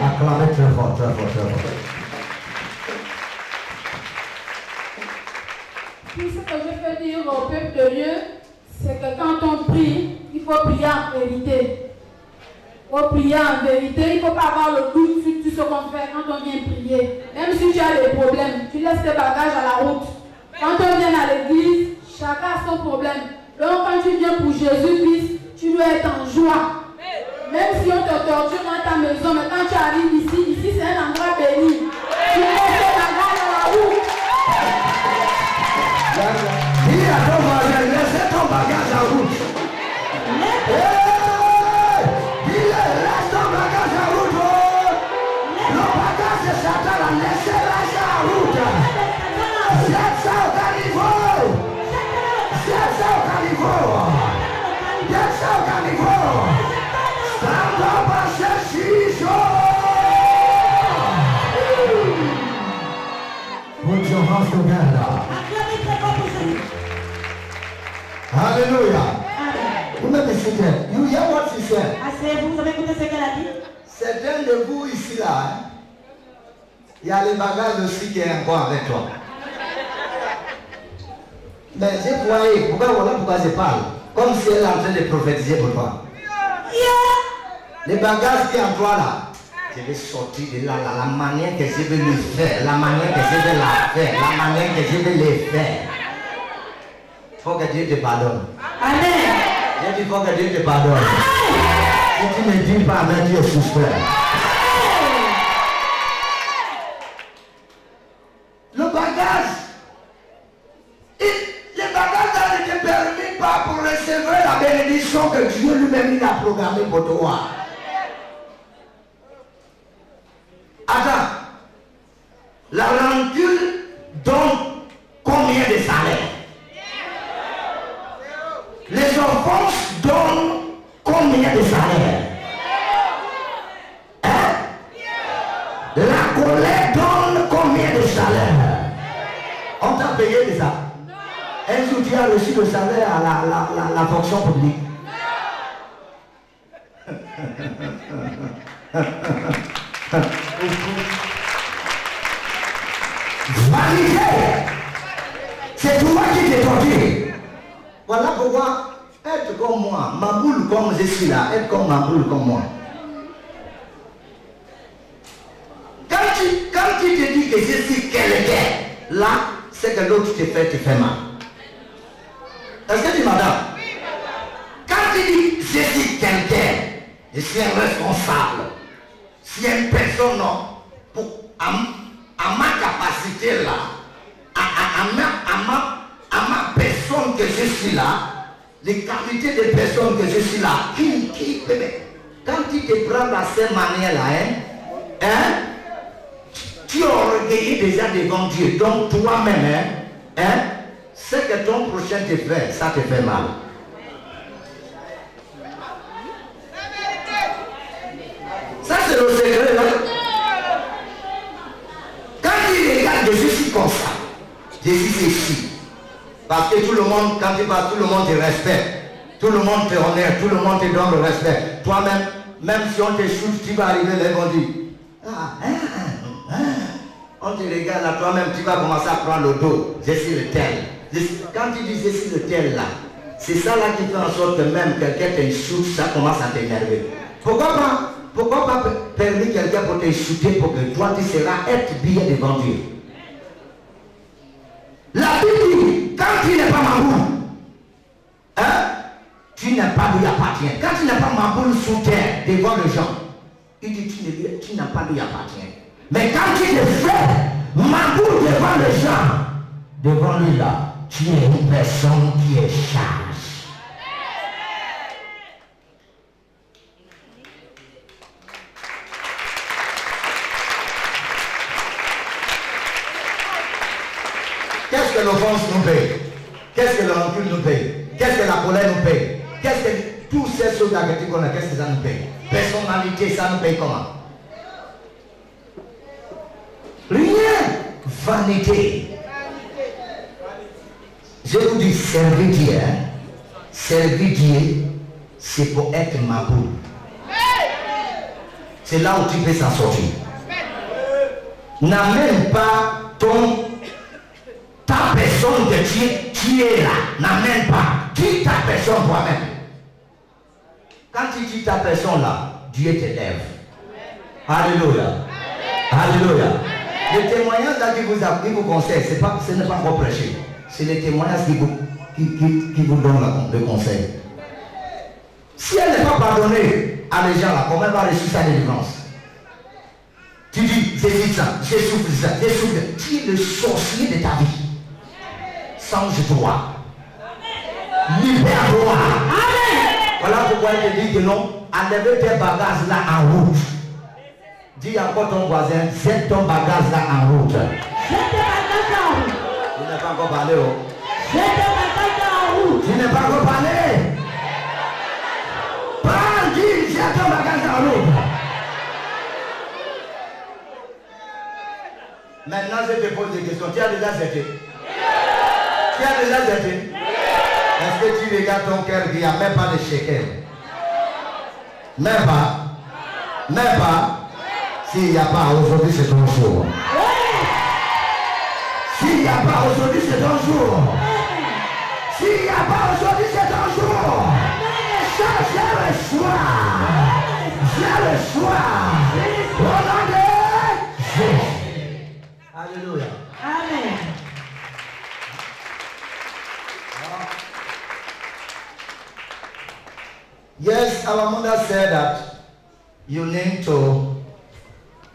Acclamez très fort, très fort, très fort. Tout ce que je peux dire au peuple de Dieu, c'est que quand on prie, il faut prier en vérité. Il faut prier en vérité, il ne faut pas avoir le doute sur tout ce qu'on fait quand on vient prier. Même si tu as des problèmes, tu laisses tes bagages à la route. Quand on vient à l'église, chacun a son problème. Donc quand tu viens pour Jésus-Christ, tu dois être en joie. Même si on te torture dans ta maison, mais quand tu arrives ici, c'est un endroit béni. Tu laisses tes bagages à la route. Dis à ton voisin, laissez ton bagage à route. together. Acclamez très fort pour ceci. Hallelujah. Amen. Vous m'avez cité. You hear what she said? Asseyez-vous, vous avez écouté ce qu'elle a dit? Certains de vous ici là, hein, il y a les bagages aussi qui est encore avec toi. Mais j'ai croyé, pourquoi je parle? Comme si elle est en train de prophétiser pour toi. Les bagages qui sont en toi là, je vais sortir de là, la manière que je vais le faire, la manière que je vais la faire, la manière que je vais les faire. Il faut que Dieu te pardonne. Amen. J'ai dit, il faut que Dieu te pardonne. Si tu ne dis pas Amen, Dieu souffre. Le bagage, les bagages là ne te permettent pas pour recevoir la bénédiction que Dieu lui-même il a programmée pour toi. Attends, la rancune donne combien de salaires? Les offenses donnent combien de salaires? Hein? La colère donne combien de salaires? On t'a payé de ça? Un jour tu as reçu le salaire à la fonction publique. Vanité, c'est toi qui t'es torturé. Voilà pourquoi être comme moi, ma boule comme je suis là, être comme ma boule comme moi. Quand tu te dis que je suis quelqu'un, là, c'est que l'autre te fait mal. Est-ce que tu m'entends? Quand tu dis je suis quelqu'un, je suis un responsable, si une personne, à ma capacité là, à ma personne que je suis là, les qualités de personne que je suis là, quand tu te prends dans cette manière-là, tu es orgueillé déjà devant Dieu. Donc toi-même, ce que ton prochain te fait, ça te fait mal. Ça c'est le secret là. Quand tu regardes, je suis comme ça. Je suis ici. Parce que tout le monde, quand tu parles, tout le monde te respecte. Tout le monde te honore, tout le monde te donne le respect. Toi-même, même si on te shoot, tu vas arriver là et on dit, on te regarde là, toi-même, tu vas commencer à prendre le dos. Je suis le tel. Quand tu dis je suis le tel là, c'est ça là qui fait en sorte que même quelqu'un te shoot, ça commence à t'énerver. Pourquoi pas permettre quelqu'un pour te shooter pour que toi tu seras être bien devant Dieu? La Bible dit, quand tu n'es pas ma boule, tu n'es pas d'où il appartient. Quand tu n'es pas ma boule sous terre devant les gens, il dit tu n'as pas d'où il appartient. Mais quand tu te fais ma boule devant les gens, devant lui là, tu es une personne qui est chargée. Qu'est-ce que l'offense nous paye? Qu'est-ce que le rancune nous paye? Qu'est-ce que la colère nous paye? Qu'est-ce que tous ces choses là que tu connais, qu'est-ce que ça nous paye? Personnalité, ça nous paye comment? Rien. Vanité. Je vous dis, servir Dieu. Servir Dieu, c'est pour être ma boule. C'est là où tu peux s'en sortir. N'amène pas ta personne que tu es là. N'amène pas. Dis ta personne toi-même. Quand tu dis ta personne là, Dieu t'élève. Alléluia. Alléluia. Les témoignages là qui vous conseillent, ce n'est pas encore prêché. C'est les témoignages qui vous donnent le conseil. Si elle n'est pas pardonnée à les gens là, comment elle va réussir sa délivrance? Tu dis, j'ai dit ça, j'ai souffert ça, j'ai souffert. Tu es le sorcier de ta vie. Change-toi. Libère-toi. Voilà pourquoi il te dit que non, enlève tes bagages là en route. Dis encore ton voisin, jette ton bagage là en route. Jette tes bagages en route. Tu n'as pas encore parlé, oh. Jette tes bagages en route. Tu n'as pas encore parlé. Parle, dis, jette ton bagage en route. Mais Maintenant, je te pose des questions. Tu as déjà jeté? Tu as déjà jeté? Est-ce que tu regardes ton cœur qui n'a même pas de shekel? Même pas? Même pas? S'il n'y a pas aujourd'hui, c'est ton jour. S'il n'y a pas aujourd'hui, c'est ton jour. S'il n'y a pas aujourd'hui, c'est ton jour. J'ai le choix. J'ai le choix. Au nom de Jésus. Alléluia. Amen. Yes, our mother said that you need to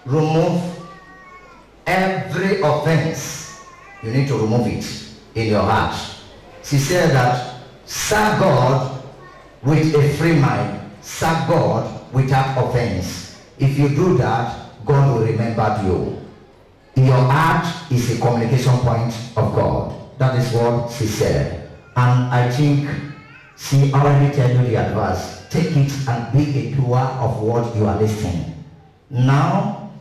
remove every offense. You need to remove it in your heart. She said that serve God with a free mind. Serve God without offense. If you do that, God will remember you. Your heart is a communication point of God. That is what she said. And I think she already tell you the advice. Take it and be a doer of what you are listening. Now,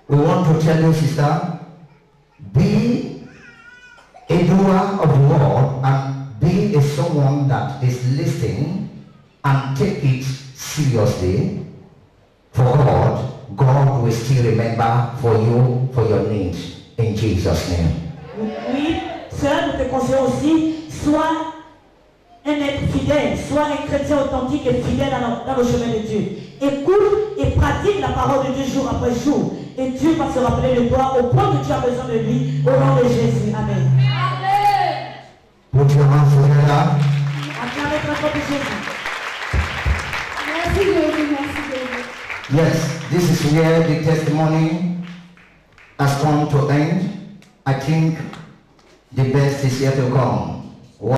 we want to tell you, sister, be a doer of the word and be a someone that is listening and take it seriously. For God, God will still remember for you, for your needs. In Jesus' name. Oui, sœur, nous te conseillons aussi, sois un être fidèle, sois un chrétien authentique et fidèle dans le chemin de Dieu. Écoute et pratique la parole de Dieu jour après jour. Et Dieu va se rappeler de toi au point que tu as besoin de lui, au nom de Jésus. Amen. Put your hands together. Acclamez très fort pour Jésus. Merci Jésus, merci Jésus. Yes, this is where the testimony has come to end. I think the best is yet to come.